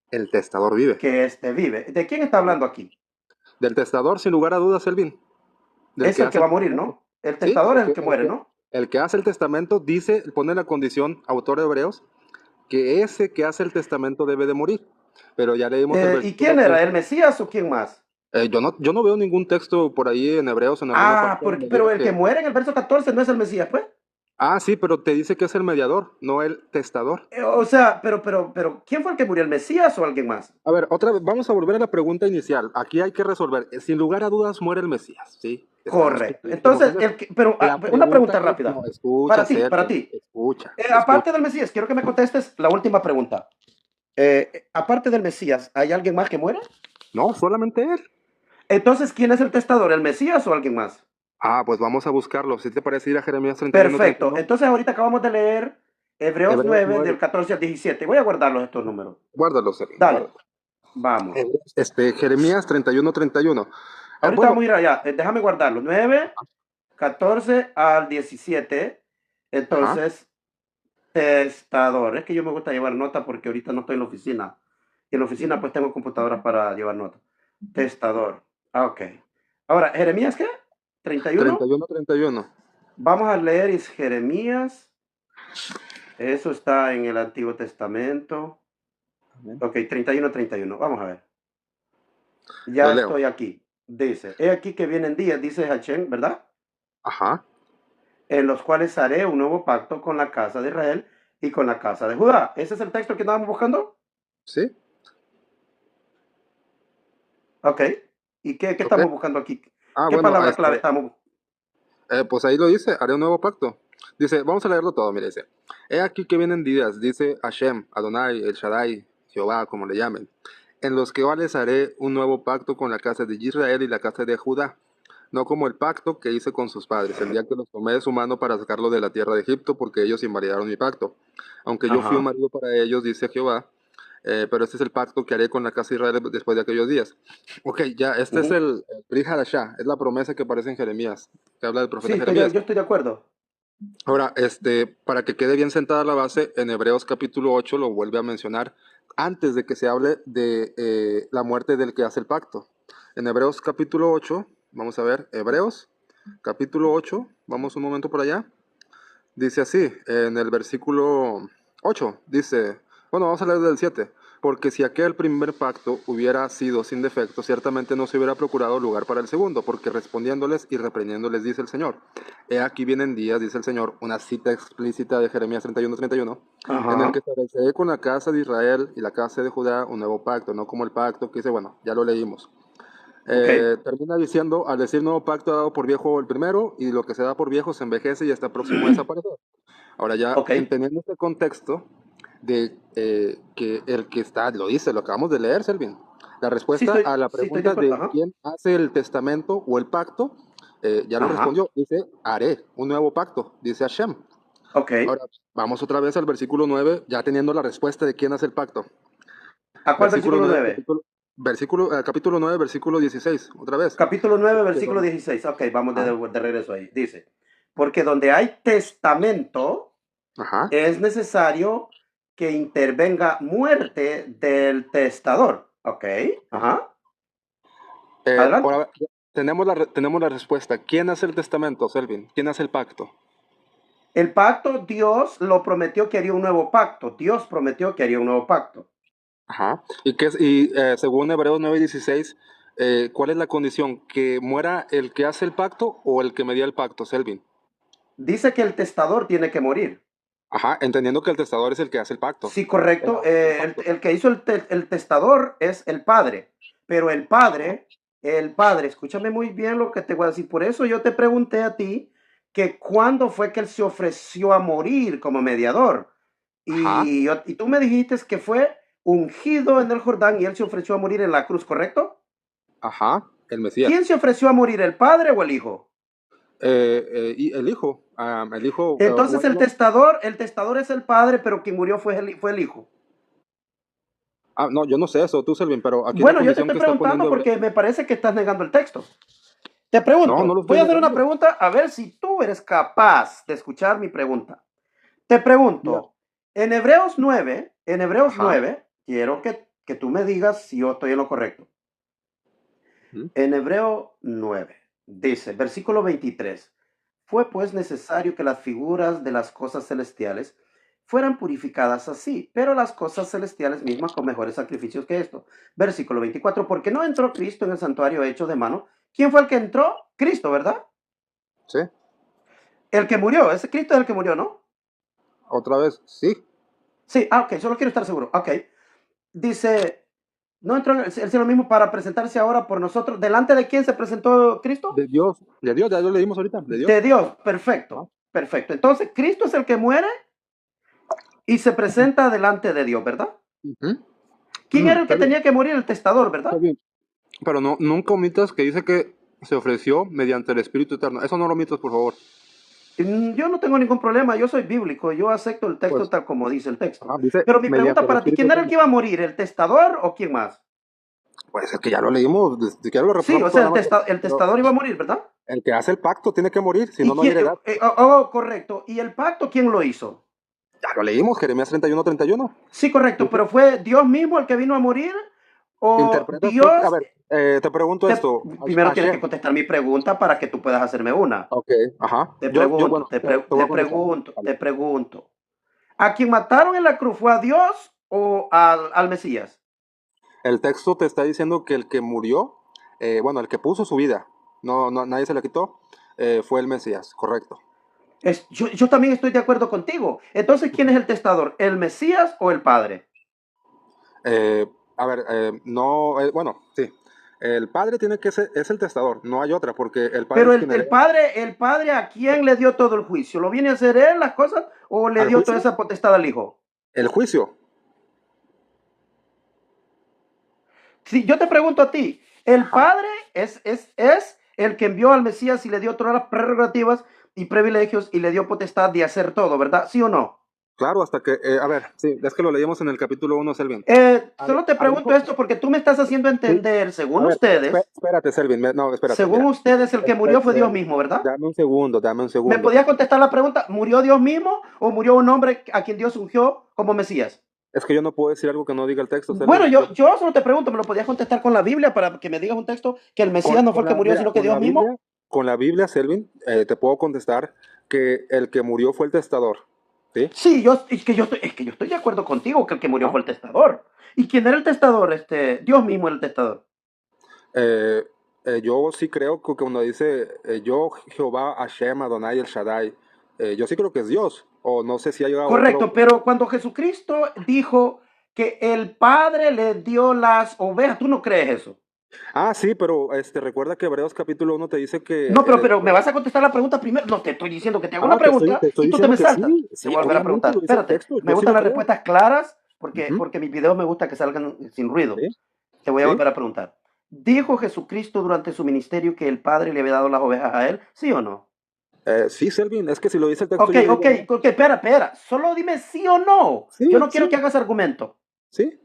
Speaker 1: El testador vive.
Speaker 2: que éste vive. ¿De quién está
Speaker 1: Ujú.
Speaker 2: hablando aquí?
Speaker 1: Del testador, sin lugar a dudas, Elvin. Del
Speaker 2: Es
Speaker 1: que
Speaker 2: el que
Speaker 1: hace
Speaker 2: va
Speaker 1: el
Speaker 2: a morir,
Speaker 1: testamento.
Speaker 2: ¿no? El
Speaker 1: Sí,
Speaker 2: testador es el que muere, ¿no?
Speaker 1: el que hace el testamento dice, pone la condición, autor de Hebreos, que ese que hace el testamento debe de morir. Pero ya leímos el
Speaker 2: ¿Y
Speaker 1: versículo
Speaker 2: quién era? ¿El
Speaker 1: 13.
Speaker 2: Mesías o quién más?
Speaker 1: Yo no veo ningún texto por ahí en Hebreos en alguna
Speaker 2: Ah,
Speaker 1: parte donde
Speaker 2: pero
Speaker 1: diga
Speaker 2: el que
Speaker 1: que...
Speaker 2: muere en el verso 14 no es el Mesías, pues.
Speaker 1: Ah, sí, pero te dice que es el mediador, no el testador.
Speaker 2: O sea, ¿quién fue el que murió? ¿El Mesías o alguien más?
Speaker 1: A ver, otra vez, vamos a volver a la pregunta inicial. Aquí hay que resolver. Sin lugar a dudas muere el Mesías, ¿sí? Estamos
Speaker 2: Correcto.
Speaker 1: clarísimos
Speaker 2: Entonces,
Speaker 1: en eso.
Speaker 2: pero
Speaker 1: La
Speaker 2: una
Speaker 1: pregunta
Speaker 2: pregunta
Speaker 1: es,
Speaker 2: rápida.
Speaker 1: no, escucha,
Speaker 2: Para
Speaker 1: Sergio,
Speaker 2: ti.
Speaker 1: escucha,
Speaker 2: Aparte
Speaker 1: escucha.
Speaker 2: del Mesías, quiero que me contestes la última pregunta. Aparte del Mesías, ¿hay alguien más que muere?
Speaker 1: No, solamente él.
Speaker 2: Entonces, ¿quién es el testador? ¿El Mesías o alguien más?
Speaker 1: Ah, pues vamos a buscarlo. Si te parece ir a Jeremías 31,
Speaker 2: Perfecto.
Speaker 1: 31,
Speaker 2: Entonces, ahorita acabamos de leer Hebreos
Speaker 1: Hebreos
Speaker 2: 9
Speaker 1: 9.
Speaker 2: del 14 al 17. Voy a guardarlos estos números.
Speaker 1: Guárdalo, Sergio,
Speaker 2: Dale,
Speaker 1: guárdalo.
Speaker 2: vamos.
Speaker 1: Jeremías 31, 31.
Speaker 2: Ahorita
Speaker 1: Bueno,
Speaker 2: vamos a ir allá. Déjame guardarlos. 9, 14 al 17.
Speaker 1: ajá,
Speaker 2: Entonces, testador. Es que yo me gusta llevar nota porque ahorita no estoy en la oficina. Y en la oficina
Speaker 1: ujú,
Speaker 2: pues tengo computadoras para llevar nota. Testador. Ah, ok. Ahora, ¿Jeremías qué? 31.
Speaker 1: 31, 31.
Speaker 2: Vamos a leer es Jeremías. Eso está en el Antiguo Testamento.
Speaker 1: Amén.
Speaker 2: Ok, 31, 31. Vamos a ver.
Speaker 1: Lo
Speaker 2: Ya
Speaker 1: leo.
Speaker 2: estoy aquí. Dice, he aquí que vienen días, dice Hachén, ¿verdad?
Speaker 1: Ajá,
Speaker 2: En los cuales haré un nuevo pacto con la casa de Israel y con la casa de Judá. ¿Ese es el texto que estábamos buscando?
Speaker 1: sí,
Speaker 2: Ok. ¿Y qué
Speaker 1: ok.
Speaker 2: estamos buscando aquí?
Speaker 1: Ah,
Speaker 2: ¿Qué
Speaker 1: bueno,
Speaker 2: palabra clave estamos?
Speaker 1: pues ahí lo dice, haré un nuevo pacto. Dice, vamos a leerlo todo, mire, dice, he aquí que vienen días, dice Hashem, Adonai, El Shaddai, Jehová, como le llamen, en los que yo les haré un nuevo pacto con la casa de Israel y la casa de Judá, no como el pacto que hice con sus padres, el día que los tomé de su mano para sacarlo de la tierra de Egipto, porque ellos invalidaron mi pacto. Aunque yo fui un
Speaker 2: Ajá.
Speaker 1: marido para ellos, dice Jehová, pero este es el pacto que haré con la casa de Israel después de aquellos días. Ok, ya, este es
Speaker 2: Ujú.
Speaker 1: el Brit Hadashah, es la promesa que aparece en Jeremías, que habla del
Speaker 2: Sí,
Speaker 1: profeta Jeremías.
Speaker 2: yo estoy de acuerdo.
Speaker 1: Ahora, para que quede bien sentada la base, en Hebreos capítulo 8 lo vuelve a mencionar antes de que se hable de la muerte del que hace el pacto. En Hebreos capítulo 8, vamos a ver, Hebreos capítulo 8, vamos un momento por allá. Dice así, en el versículo 8 dice, bueno, vamos a leer del 7, porque si aquel primer pacto hubiera sido sin defecto, ciertamente no se hubiera procurado lugar para el segundo, porque respondiéndoles y reprendiéndoles, dice el Señor. He aquí vienen días, dice el Señor, una cita explícita de Jeremías 31, 31, en el que
Speaker 2: Ajá.
Speaker 1: estableceré con la casa de Israel y la casa de Judá un nuevo pacto, no como el pacto que dice, bueno, ya lo leímos.
Speaker 2: Ok.
Speaker 1: Termina diciendo, al decir nuevo pacto dado por viejo el primero, y lo que se da por viejo se envejece y está próximo a desaparecer. Ahora ya
Speaker 2: Ok.
Speaker 1: entendiendo este contexto de que el que está, lo dice, lo acabamos de leer, Selvin. La respuesta a la
Speaker 2: Sí estoy de
Speaker 1: pregunta
Speaker 2: acuerdo.
Speaker 1: de
Speaker 2: Ajá.
Speaker 1: quién hace el testamento o el pacto, ya lo
Speaker 2: Ajá.
Speaker 1: respondió. Dice, haré un nuevo pacto, dice Hashem.
Speaker 2: Ok.
Speaker 1: Ahora, vamos otra vez al versículo 9 ya teniendo la respuesta de quién hace el pacto.
Speaker 2: ¿A cuál
Speaker 1: Versículo
Speaker 2: versículo
Speaker 1: 9
Speaker 2: 9?
Speaker 1: capítulo 9 versículo 16 otra vez.
Speaker 2: Capítulo 9,
Speaker 1: Porque
Speaker 2: versículo
Speaker 1: donde,
Speaker 2: 16. Ok, vamos
Speaker 1: ajá,
Speaker 2: de regreso ahí. Dice, porque donde hay testamento
Speaker 1: ajá,
Speaker 2: es necesario que intervenga muerte del testador. Ok, ajá, adelante.
Speaker 1: Ahora tenemos la respuesta. ¿Quién hace el testamento, Selvin? ¿Quién hace el pacto?
Speaker 2: El pacto, Dios lo prometió que haría un nuevo pacto. Dios prometió que haría un nuevo pacto.
Speaker 1: Ajá. Según Hebreos 9:16, ¿cuál es la condición? ¿Que muera el que hace el pacto o el que media el pacto, Selvin?
Speaker 2: Dice que el testador tiene que morir.
Speaker 1: Ajá, entendiendo que el testador es el que hace el pacto.
Speaker 2: Sí,
Speaker 1: El
Speaker 2: correcto.
Speaker 1: autor del pacto.
Speaker 2: El que hizo el testador es el padre. Pero el padre, escúchame muy bien lo que te voy a decir. Por eso yo te pregunté a ti que cuándo fue que él se ofreció a morir como mediador.
Speaker 1: Ajá,
Speaker 2: Y tú me dijiste que fue ungido en el Jordán y él se ofreció a morir en la cruz, ¿correcto?
Speaker 1: ajá, el Mesías.
Speaker 2: ¿Quién se ofreció a morir, el padre o el hijo?
Speaker 1: Y el hijo,
Speaker 2: Entonces
Speaker 1: bueno,
Speaker 2: el testador es el padre, pero quien murió fue el hijo.
Speaker 1: no, yo no sé eso, tú, Selvin, pero aquí la
Speaker 2: Bueno, yo te
Speaker 1: condición
Speaker 2: estoy
Speaker 1: que está
Speaker 2: preguntando
Speaker 1: poniendo
Speaker 2: porque me parece que estás negando el texto. Te
Speaker 1: no, no
Speaker 2: pregunto,
Speaker 1: lo
Speaker 2: voy
Speaker 1: estoy
Speaker 2: a hacer una
Speaker 1: negando.
Speaker 2: pregunta a ver si tú eres capaz de escuchar mi pregunta. Te
Speaker 1: Mira,
Speaker 2: pregunto, en Hebreos
Speaker 1: ajá.
Speaker 2: 9, quiero que tú me digas si yo estoy en lo correcto.
Speaker 1: Ujú.
Speaker 2: En Hebreo 9 dice, versículo 23, fue pues necesario que las figuras de las cosas celestiales fueran purificadas así, pero las cosas celestiales mismas con mejores sacrificios que esto. Versículo 24, porque no entró Cristo en el santuario hecho de mano. ¿Quién fue el que entró? Cristo, ¿verdad?
Speaker 1: Sí,
Speaker 2: El que murió, ese Cristo es el que murió, ¿no?
Speaker 1: otra vez, sí,
Speaker 2: Sí, ok, solo quiero estar seguro. Ok, dice, no entró en el cielo mismo para presentarse ahora por nosotros. ¿Delante de quién se presentó Cristo?
Speaker 1: de Dios, ya lo leímos ahorita, de
Speaker 2: De
Speaker 1: Dios.
Speaker 2: Dios,
Speaker 1: Ajá.
Speaker 2: perfecto, perfecto. Entonces, Cristo es el que muere y se presenta delante de Dios, ¿verdad?
Speaker 1: Ujú.
Speaker 2: ¿Quién era el
Speaker 1: Está
Speaker 2: que
Speaker 1: bien,
Speaker 2: tenía que morir? El testador,
Speaker 1: está
Speaker 2: ¿verdad?
Speaker 1: bien. Pero no, nunca omitas que dice que se ofreció mediante el Espíritu Eterno. Eso no lo omitas, por favor.
Speaker 2: Yo no tengo ningún problema, yo soy bíblico, yo acepto el texto
Speaker 1: Pues,
Speaker 2: tal como dice el texto.
Speaker 1: ajá, dice
Speaker 2: Pero mi
Speaker 1: mediante
Speaker 2: pregunta
Speaker 1: el
Speaker 2: para ti,
Speaker 1: Espíritu
Speaker 2: ¿quién era el
Speaker 1: Eterno.
Speaker 2: que iba a morir? ¿El testador o quién más?
Speaker 1: Pues es que ya lo leímos, si quieres lo
Speaker 2: Sí, o
Speaker 1: repasamos
Speaker 2: sea,
Speaker 1: toda la mañana.
Speaker 2: el
Speaker 1: Pero
Speaker 2: testador iba a morir, ¿verdad?
Speaker 1: el que hace el pacto tiene que morir, si no,
Speaker 2: ¿Y
Speaker 1: no hay
Speaker 2: quién?
Speaker 1: heredad.
Speaker 2: Correcto. ¿Y el pacto quién lo hizo?
Speaker 1: Ya lo leímos, Jeremías 31:31.
Speaker 2: Sí, correcto,
Speaker 1: Dice,
Speaker 2: pero ¿fue Dios mismo el que vino a morir? ¿O
Speaker 1: interpretas tú, a
Speaker 2: Dios?
Speaker 1: ver, te pregunto esto.
Speaker 2: Primero tienes que
Speaker 1: Hashem,
Speaker 2: contestar mi pregunta para que tú puedas hacerme una.
Speaker 1: ok, ajá.
Speaker 2: Te
Speaker 1: Bueno,
Speaker 2: pregunto,
Speaker 1: te voy a contestar. Vale.
Speaker 2: te pregunto. ¿A quien mataron en la cruz fue a Dios o al Mesías?
Speaker 1: El texto te está diciendo que el que murió, bueno, el que puso su vida, no, no, nadie se la quitó, fue el Mesías, correcto.
Speaker 2: Yo también estoy de acuerdo contigo. Entonces, ¿quién es el testador? ¿El Mesías o el Padre?
Speaker 1: Eh, a ver, no, bueno, sí. El padre tiene que ser, es el testador, no hay otra, porque el padre
Speaker 2: Pero
Speaker 1: es quien hereda
Speaker 2: el padre, ¿a quién le dio todo el juicio? ¿Lo viene a hacer él las cosas o le
Speaker 1: al
Speaker 2: dio toda
Speaker 1: juicio.
Speaker 2: esa potestad al hijo?
Speaker 1: El juicio,
Speaker 2: Si yo te pregunto a ti, el
Speaker 1: ajá,
Speaker 2: padre es el que envió al Mesías y le dio todas las prerrogativas y privilegios y le dio potestad de hacer todo, ¿verdad? ¿Sí o no?
Speaker 1: claro, hasta que, a ver, sí, es que lo leímos en el capítulo 1, Selvin.
Speaker 2: Solo te
Speaker 1: Al
Speaker 2: pregunto
Speaker 1: hijo,
Speaker 2: esto porque tú me estás haciendo
Speaker 1: sí,
Speaker 2: entender,
Speaker 1: a ver, espérate, Selvin, no, espérate,
Speaker 2: según
Speaker 1: mira,
Speaker 2: ustedes, el que murió fue Dios mismo, ¿verdad?
Speaker 1: dame un
Speaker 2: ¿Me
Speaker 1: segundo.
Speaker 2: podías contestar la pregunta? ¿Murió Dios mismo o murió un hombre a quien Dios ungió como Mesías?
Speaker 1: Es que yo no puedo decir algo que no diga el texto,
Speaker 2: Bueno,
Speaker 1: Selvin.
Speaker 2: yo solo te pregunto, ¿me lo podías contestar con la Biblia para que me digas un texto que el Mesías no fue el que murió,
Speaker 1: Mira,
Speaker 2: sino que Dios mismo?
Speaker 1: con la Biblia, Selvin, te puedo contestar que el que murió fue el testador, ¿sí?
Speaker 2: Sí, es que yo estoy de acuerdo contigo que el que murió
Speaker 1: Ajá.
Speaker 2: fue el testador. ¿Y quién era el testador? Dios mismo era el testador.
Speaker 1: Eh, yo sí creo que cuando dice yo, Jehová, Hashem, Adonai, el Shaddai, yo sí creo que es Dios, o no sé si hay otro.
Speaker 2: Correcto, pero cuando Jesucristo dijo que el Padre le dio las ovejas, ¿tú no crees eso?
Speaker 1: Ah, sí, pero recuerda que Hebreos capítulo 1 te dice que
Speaker 2: No, pero me vas a contestar la pregunta primero. No, te estoy diciendo que te hago una
Speaker 1: te
Speaker 2: pregunta
Speaker 1: estoy
Speaker 2: y tú te
Speaker 1: diciendo
Speaker 2: me
Speaker 1: que
Speaker 2: saltas.
Speaker 1: sí,
Speaker 2: Te
Speaker 1: sí,
Speaker 2: voy a volver a
Speaker 1: obviamente
Speaker 2: preguntar.
Speaker 1: lo dice el
Speaker 2: Espérate,
Speaker 1: texto,
Speaker 2: me
Speaker 1: yo sí
Speaker 2: gustan
Speaker 1: lo
Speaker 2: las
Speaker 1: creo.
Speaker 2: respuestas claras
Speaker 1: Ujú.
Speaker 2: porque mis videos me gusta que salgan sin ruido.
Speaker 1: Sí,
Speaker 2: Te voy a
Speaker 1: sí.
Speaker 2: volver a preguntar. ¿Dijo Jesucristo durante su ministerio que el Padre le había dado las ovejas a él? ¿Sí o no?
Speaker 1: Sí, Selvin, es que si lo dice el texto
Speaker 2: Ok,
Speaker 1: yo le
Speaker 2: ok,
Speaker 1: digo no.
Speaker 2: ok, espera. Solo dime sí o no. Yo
Speaker 1: Sí,
Speaker 2: no quiero que
Speaker 1: sí,
Speaker 2: hagas argumento.
Speaker 1: sí.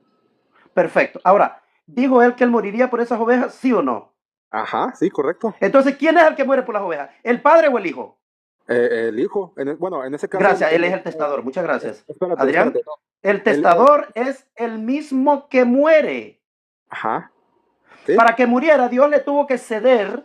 Speaker 2: Perfecto. Ahora, ¿dijo él que él moriría por esas ovejas? ¿Sí o no?
Speaker 1: Ajá, sí, correcto.
Speaker 2: Entonces, ¿quién es el que muere por las ovejas? ¿El padre o el hijo?
Speaker 1: El hijo, bueno, en ese caso,
Speaker 2: Gracias, él es el testador. Muchas gracias.
Speaker 1: espérate,
Speaker 2: Adrián,
Speaker 1: espérate. No.
Speaker 2: El
Speaker 1: Él,
Speaker 2: testador es el mismo que muere.
Speaker 1: ajá, sí.
Speaker 2: Para que muriera, Dios le tuvo que ceder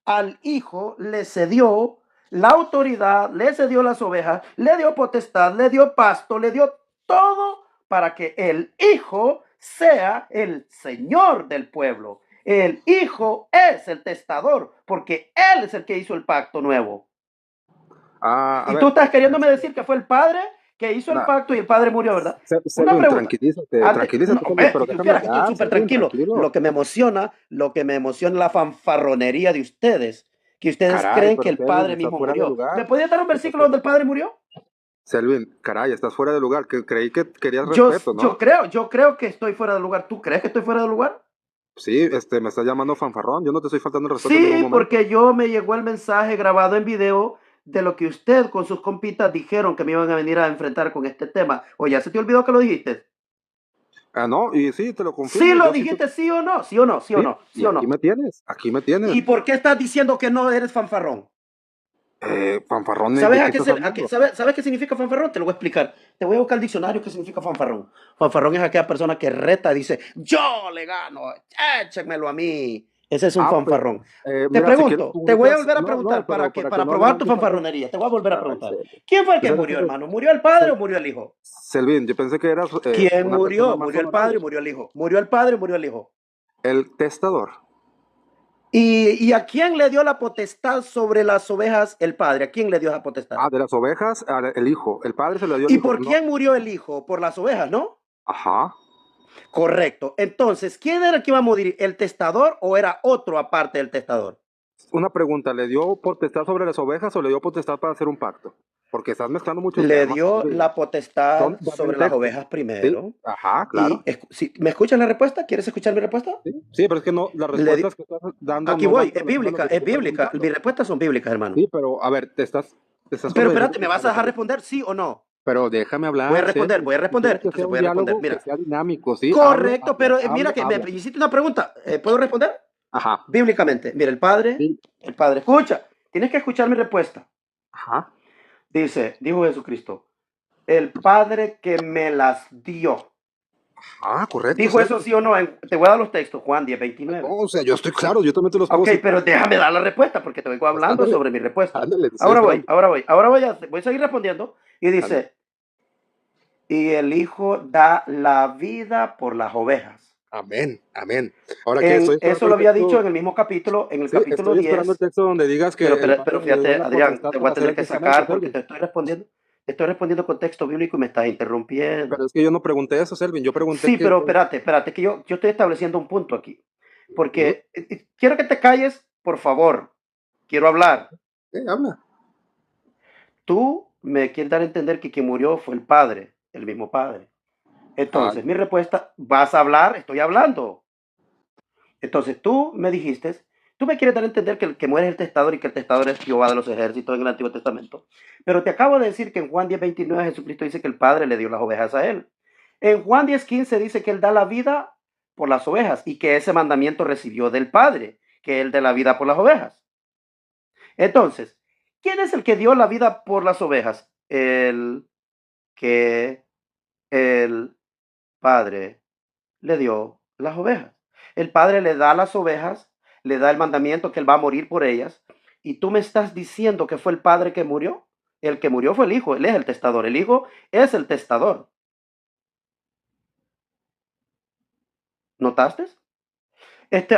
Speaker 2: al hijo, le cedió la autoridad, le cedió las ovejas, le dio potestad, le dio pasto, le dio todo para que el hijo sea el señor del pueblo. El hijo es el testador porque él es el que hizo el pacto nuevo.
Speaker 1: A
Speaker 2: Y tú
Speaker 1: ver,
Speaker 2: estás queriéndome decir que fue el padre que hizo el
Speaker 1: no,
Speaker 2: pacto y el padre murió, ¿verdad? Una
Speaker 1: Selvin,
Speaker 2: pregunta.
Speaker 1: tranquilízate,
Speaker 2: Antes, no,
Speaker 1: tranquilízate, Selvin, pero
Speaker 2: si
Speaker 1: déjame
Speaker 2: supieras que estoy
Speaker 1: hablar,
Speaker 2: súper
Speaker 1: Selvin,
Speaker 2: tranquilo.
Speaker 1: tranquilo.
Speaker 2: Lo que me emociona la fanfarronería de ustedes, que ustedes
Speaker 1: Caray,
Speaker 2: creen que
Speaker 1: pero
Speaker 2: el
Speaker 1: Selvin,
Speaker 2: padre
Speaker 1: estás
Speaker 2: mismo
Speaker 1: fuera de
Speaker 2: murió.
Speaker 1: lugar.
Speaker 2: ¿Me podía dar un
Speaker 1: Estás
Speaker 2: versículo
Speaker 1: fu-
Speaker 2: donde el padre murió?
Speaker 1: Selvin, caray, estás fuera de lugar. Que creí que querías
Speaker 2: Yo,
Speaker 1: respeto,
Speaker 2: yo
Speaker 1: ¿no?
Speaker 2: creo, yo creo que estoy fuera de lugar. ¿Tú crees que estoy fuera de lugar?
Speaker 1: Sí, me estás llamando fanfarrón. Yo no te estoy faltando el respeto en ningún
Speaker 2: Sí,
Speaker 1: momento.
Speaker 2: porque yo me llegó el mensaje grabado en video de lo que usted con sus compitas dijeron que me iban a venir a enfrentar con este tema. ¿O ya se te olvidó que lo dijiste?
Speaker 1: Ah, no, y sí, te lo
Speaker 2: Sí
Speaker 1: confirmo.
Speaker 2: lo
Speaker 1: Yo sí,
Speaker 2: dijiste, sí o no, sí o no, sí o
Speaker 1: sí,
Speaker 2: no, sí
Speaker 1: y
Speaker 2: o
Speaker 1: aquí
Speaker 2: no.
Speaker 1: me tienes, aquí me tienes.
Speaker 2: ¿Y por qué estás diciendo que no eres fanfarrón?
Speaker 1: Fanfarrón,
Speaker 2: ¿Sabes,
Speaker 1: ¿de qué estás hablando?
Speaker 2: sabes qué significa fanfarrón? Te lo voy a explicar. Te voy a buscar el diccionario qué significa fanfarrón. Fanfarrón es aquella persona que reta y dice, yo le gano, échenmelo a mí. Ese es un
Speaker 1: Ah, pues,
Speaker 2: fanfarrón. Te
Speaker 1: mira, si quieres
Speaker 2: pregunto, te voy a
Speaker 1: publicas,
Speaker 2: volver a
Speaker 1: no, no,
Speaker 2: preguntar
Speaker 1: pero para que
Speaker 2: para
Speaker 1: no
Speaker 2: probar
Speaker 1: hagan
Speaker 2: tu
Speaker 1: tu parte.
Speaker 2: fanfarronería. Te voy a volver a
Speaker 1: Ay,
Speaker 2: preguntar. ¿Quién fue el
Speaker 1: yo
Speaker 2: que
Speaker 1: pensé
Speaker 2: murió,
Speaker 1: que,
Speaker 2: hermano? ¿Murió el padre o murió el hijo?
Speaker 1: Selvin, yo pensé que eras
Speaker 2: ¿Quién
Speaker 1: una persona
Speaker 2: murió?
Speaker 1: más
Speaker 2: ¿Murió el padre
Speaker 1: honorable.
Speaker 2: o murió el hijo? ¿Murió el padre o murió el hijo?
Speaker 1: El testador.
Speaker 2: ¿Y a quién le dio la potestad sobre las ovejas el padre? ¿A quién le dio esa potestad?
Speaker 1: Ah, de las ovejas, el hijo. El padre se lo dio al
Speaker 2: ¿Y
Speaker 1: hijo.
Speaker 2: por
Speaker 1: No.
Speaker 2: quién murió el hijo? Por las ovejas, ¿no?
Speaker 1: Ajá.
Speaker 2: Correcto. Entonces, ¿quién era el que iba a morir? ¿El testador o era otro aparte del testador?
Speaker 1: Una pregunta, ¿le dio potestad sobre las ovejas o le dio potestad para hacer un pacto? Porque estás mezclando muchos
Speaker 2: Le
Speaker 1: temas,
Speaker 2: dio
Speaker 1: Selvin.
Speaker 2: la potestad
Speaker 1: Dame el
Speaker 2: sobre las
Speaker 1: texto.
Speaker 2: ovejas
Speaker 1: Sí,
Speaker 2: primero.
Speaker 1: ajá, claro.
Speaker 2: Y, si, ¿me escuchas la respuesta? ¿Quieres escuchar mi respuesta?
Speaker 1: Sí, sí, pero es que no, las
Speaker 2: Le di-
Speaker 1: respuestas que estás dando
Speaker 2: Aquí
Speaker 1: no van
Speaker 2: voy,
Speaker 1: con relación a lo que yo
Speaker 2: es
Speaker 1: te estoy
Speaker 2: bíblica. Mis
Speaker 1: preguntando.
Speaker 2: respuestas son bíblicas, hermano.
Speaker 1: Sí, pero a ver, te estás
Speaker 2: Pero
Speaker 1: contradiciendo
Speaker 2: espérate, ¿me
Speaker 1: mucho
Speaker 2: vas
Speaker 1: en
Speaker 2: a
Speaker 1: lo que
Speaker 2: dejar
Speaker 1: dices.
Speaker 2: responder, sí o no?
Speaker 1: Pero déjame
Speaker 2: Voy a
Speaker 1: hablar,
Speaker 2: responder,
Speaker 1: Selvin.
Speaker 2: voy a
Speaker 1: Si quieres
Speaker 2: responder.
Speaker 1: que sea
Speaker 2: Entonces
Speaker 1: un
Speaker 2: voy a responder.
Speaker 1: diálogo, que
Speaker 2: Mira,
Speaker 1: sea dinámico, ¿sí? Hable,
Speaker 2: correcto,
Speaker 1: habla,
Speaker 2: pero
Speaker 1: hable,
Speaker 2: mira que me
Speaker 1: habla.
Speaker 2: hiciste una pregunta. ¿Puedo responder?
Speaker 1: Ajá.
Speaker 2: Bíblicamente. Mira,
Speaker 1: Sí.
Speaker 2: el padre, escucha, tienes que escuchar mi respuesta.
Speaker 1: Ajá.
Speaker 2: Dijo Jesucristo, el padre que me las dio.
Speaker 1: Ah, correcto,
Speaker 2: ¿Dijo eso
Speaker 1: Selvin.
Speaker 2: sí o no? Te voy a dar los textos, Juan 10:29.
Speaker 1: No, o sea, yo estoy claro, yo también te los puedo
Speaker 2: Ok,
Speaker 1: citar.
Speaker 2: pero déjame dar la respuesta porque te vengo
Speaker 1: Pues
Speaker 2: hablando
Speaker 1: ándale,
Speaker 2: sobre mi respuesta.
Speaker 1: ándale, te estoy esperando.
Speaker 2: Voy a seguir respondiendo. Y
Speaker 1: Ándale.
Speaker 2: dice, y el hijo da la vida por las ovejas.
Speaker 1: Amén, amén. Ahora, ¿qué? Estoy esperando
Speaker 2: Eso
Speaker 1: el
Speaker 2: lo había dicho
Speaker 1: texto.
Speaker 2: en el mismo capítulo, en el
Speaker 1: Sí,
Speaker 2: capítulo
Speaker 1: estoy esperando el
Speaker 2: 10.
Speaker 1: texto donde digas que
Speaker 2: Pero,
Speaker 1: el
Speaker 2: pero,
Speaker 1: padre
Speaker 2: pero
Speaker 1: le dio
Speaker 2: fíjate,
Speaker 1: la
Speaker 2: Adrián,
Speaker 1: potestad
Speaker 2: te voy
Speaker 1: para
Speaker 2: a
Speaker 1: hacer
Speaker 2: tener
Speaker 1: el
Speaker 2: que
Speaker 1: testamento,
Speaker 2: sacar porque
Speaker 1: Selvin.
Speaker 2: te estoy respondiendo con texto bíblico y me estás
Speaker 1: Pero
Speaker 2: interrumpiendo.
Speaker 1: es que yo no pregunté eso, Selvin. Yo pregunté
Speaker 2: Sí,
Speaker 1: que.
Speaker 2: pero espérate, que yo estoy estableciendo un punto aquí.
Speaker 1: Ujú,
Speaker 2: Porque quiero que te calles, por favor. Quiero hablar.
Speaker 1: habla.
Speaker 2: Tú me quieres dar a entender que quien murió fue el padre, el mismo padre.
Speaker 1: Ah,
Speaker 2: Entonces, mi respuesta, ¿vas a hablar? Estoy hablando. Entonces, tú me quieres dar a entender que el que muere es el testador y que el testador es Jehová de los ejércitos en el Antiguo Testamento. Pero te acabo de decir que en Juan 10:29 Jesucristo dice que el Padre le dio las ovejas a él. En Juan 10:15 dice que él da la vida por las ovejas y que ese mandamiento recibió del Padre, que él dé la vida por las ovejas. Entonces, ¿quién es el que dio la vida por las ovejas? Que el Padre le dio las ovejas. El Padre le da las ovejas, le da el mandamiento que él va a morir por ellas. Y tú me estás diciendo que fue el Padre que murió. El que murió fue el Hijo, él es el testador. El Hijo es el testador. ¿Notaste?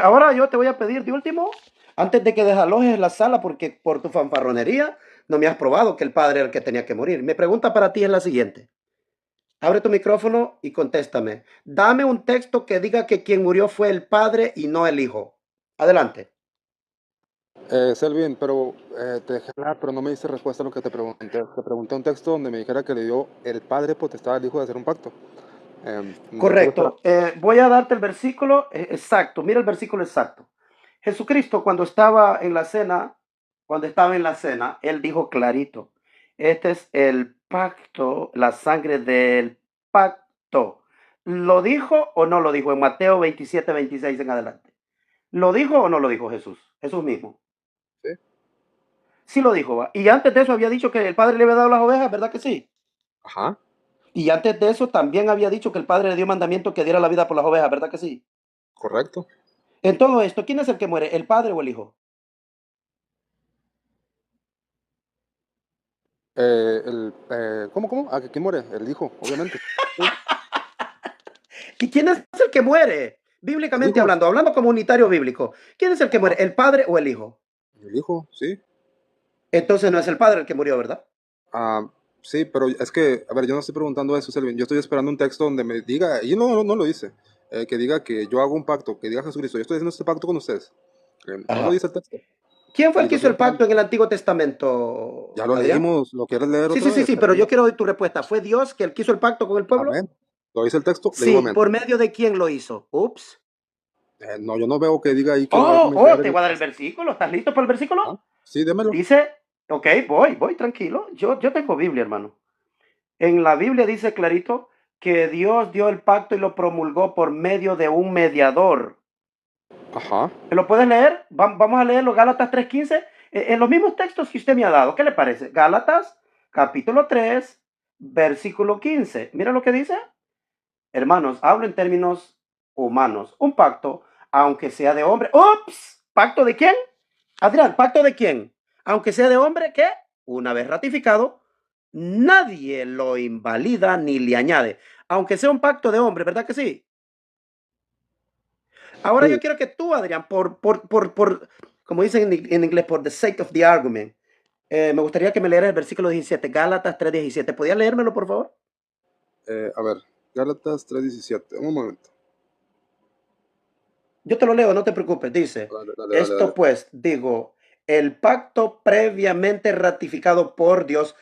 Speaker 2: Ahora yo te voy a pedir de último, antes de que desalojes la sala, porque por tu fanfarronería no me has probado que el Padre era el que tenía que morir. Mi pregunta para ti es la siguiente. Abre tu micrófono y contéstame. Dame un texto que diga que quien murió fue el Padre y no el Hijo. Adelante.
Speaker 1: Selvin, pero te dejé hablar, pero no me diste respuesta a lo que te pregunté. Te pregunté un texto donde me dijera que le dio el padre potestad al hijo de hacer un pacto. Me estuve esperando.
Speaker 2: Correcto. Voy a darte el versículo exacto. Mira el versículo exacto. Jesucristo cuando estaba en la cena, él dijo clarito, este es el pacto, la sangre del pacto. ¿Lo dijo o no lo dijo en Mateo 27:26 en adelante? ¿Lo dijo o no lo dijo Jesús? Jesús mismo.
Speaker 1: ¿Sí?
Speaker 2: Sí lo dijo, ¿va? Y antes de eso había dicho que el Padre le había dado las ovejas, ¿verdad que sí?
Speaker 1: Ajá.
Speaker 2: Y antes de eso también había dicho que el Padre le dio mandamiento que diera la vida por las ovejas, ¿verdad que sí?
Speaker 1: Correcto.
Speaker 2: En todo esto, ¿quién es el que muere? ¿El Padre o el Hijo?
Speaker 1: ¿Cómo? Ah, ¿quién muere? El hijo, obviamente. Sí,
Speaker 2: ¿Y quién es el que muere?
Speaker 1: el
Speaker 2: Bíblicamente
Speaker 1: hijo.
Speaker 2: hablando, hablando comunitario bíblico. ¿Quién es el que muere?
Speaker 1: Ajá.
Speaker 2: ¿El Padre o el Hijo?
Speaker 1: El hijo, sí.
Speaker 2: Entonces no es el Padre el que murió, ¿verdad?
Speaker 1: Ah, sí, pero es que, a ver, yo no estoy preguntando eso, Selvin. Yo estoy esperando un texto donde me diga, y no lo dice, que diga que yo hago un pacto, que diga Jesucristo, yo estoy haciendo este pacto con ustedes. No lo
Speaker 2: Ajá.
Speaker 1: dice el texto.
Speaker 2: ¿Quién fue el
Speaker 1: Y
Speaker 2: que
Speaker 1: yo
Speaker 2: hizo
Speaker 1: estoy
Speaker 2: el pacto
Speaker 1: esperando.
Speaker 2: en el Antiguo Testamento,
Speaker 1: Ya lo
Speaker 2: Adrián?
Speaker 1: leímos, ¿lo quieres leer
Speaker 2: Sí,
Speaker 1: otra
Speaker 2: sí, sí,
Speaker 1: vez?
Speaker 2: sí, pero yo quiero oír tu respuesta. ¿Fue Dios que el que hizo el pacto con el pueblo?
Speaker 1: Amén. ¿Lo dice el texto? Le digo
Speaker 2: Sí,
Speaker 1: amén.
Speaker 2: ¿por medio de quién lo hizo? Ups.
Speaker 1: No, yo no veo que diga ahí que lo haga con
Speaker 2: Oh,
Speaker 1: Israel.
Speaker 2: oh, te voy a dar el versículo. ¿Estás listo para el versículo?
Speaker 1: Ah, sí, démelo.
Speaker 2: Dice, ok, voy, tranquilo. Yo tengo Biblia, hermano. En la Biblia dice clarito que Dios dio el pacto y lo promulgó por medio de un mediador.
Speaker 1: Ajá.
Speaker 2: ¿Lo puedes leer? Vamos a leerlo, Gálatas 3:15, en los mismos textos que usted me ha dado. ¿Qué le parece? Gálatas, capítulo 3, versículo 15. Mira lo que dice. Hermanos, hablo en términos humanos. Un pacto, aunque sea de hombre. ¡Ups! ¿Pacto de quién? Adrián, ¿pacto de quién? Aunque sea de hombre, ¿qué? Una vez ratificado, nadie lo invalida ni le añade. Aunque sea un pacto de hombre, ¿verdad que sí? Ahora yo
Speaker 1: Sí,
Speaker 2: quiero que tú, Adrián, como dicen en inglés, por the sake of the argument, me gustaría que me leeras el versículo 17, Gálatas 3:17. ¿Podías leérmelo, por favor?
Speaker 1: a ver, Gálatas 3:17. Un momento.
Speaker 2: Yo te lo leo, no te preocupes. Dice,
Speaker 1: Dale, dale, dale,
Speaker 2: esto
Speaker 1: dale.
Speaker 2: pues, digo, el pacto previamente ratificado por Dios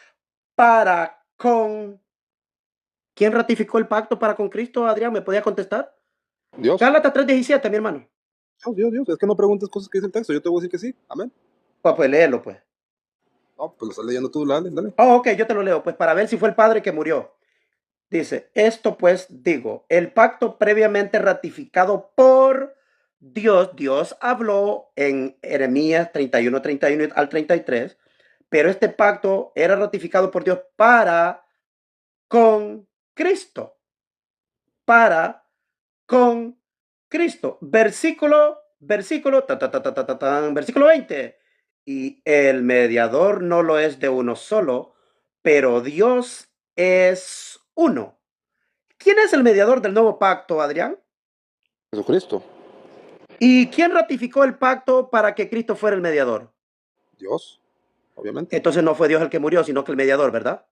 Speaker 2: para con... ¿Quién ratificó el pacto para con Cristo, Adrián? ¿Me podías contestar?
Speaker 1: Dios.
Speaker 2: Gálatas 3:17, mi hermano.
Speaker 1: Dios. Es que no preguntes cosas que dice el texto. Yo te voy a decir que sí. Amén.
Speaker 2: Pues léelo, pues.
Speaker 1: No, pues lo estás leyendo tú, dale, dale.
Speaker 2: Oh, ok, yo te lo leo, pues para ver si fue el Padre que murió. Dice, esto pues digo, el pacto previamente ratificado por Dios, Dios habló en Jeremías 31 al 33, pero este pacto era ratificado por Dios para con Cristo, para con Cristo. Versículo 20. Y el mediador no lo es de uno solo, pero Dios es uno. ¿Quién es el mediador del nuevo pacto, Adrián?
Speaker 1: Jesucristo.
Speaker 2: ¿Y quién ratificó el pacto para que Cristo fuera el mediador?
Speaker 1: Dios, obviamente.
Speaker 2: Entonces no fue Dios el que murió, sino que el mediador, ¿verdad?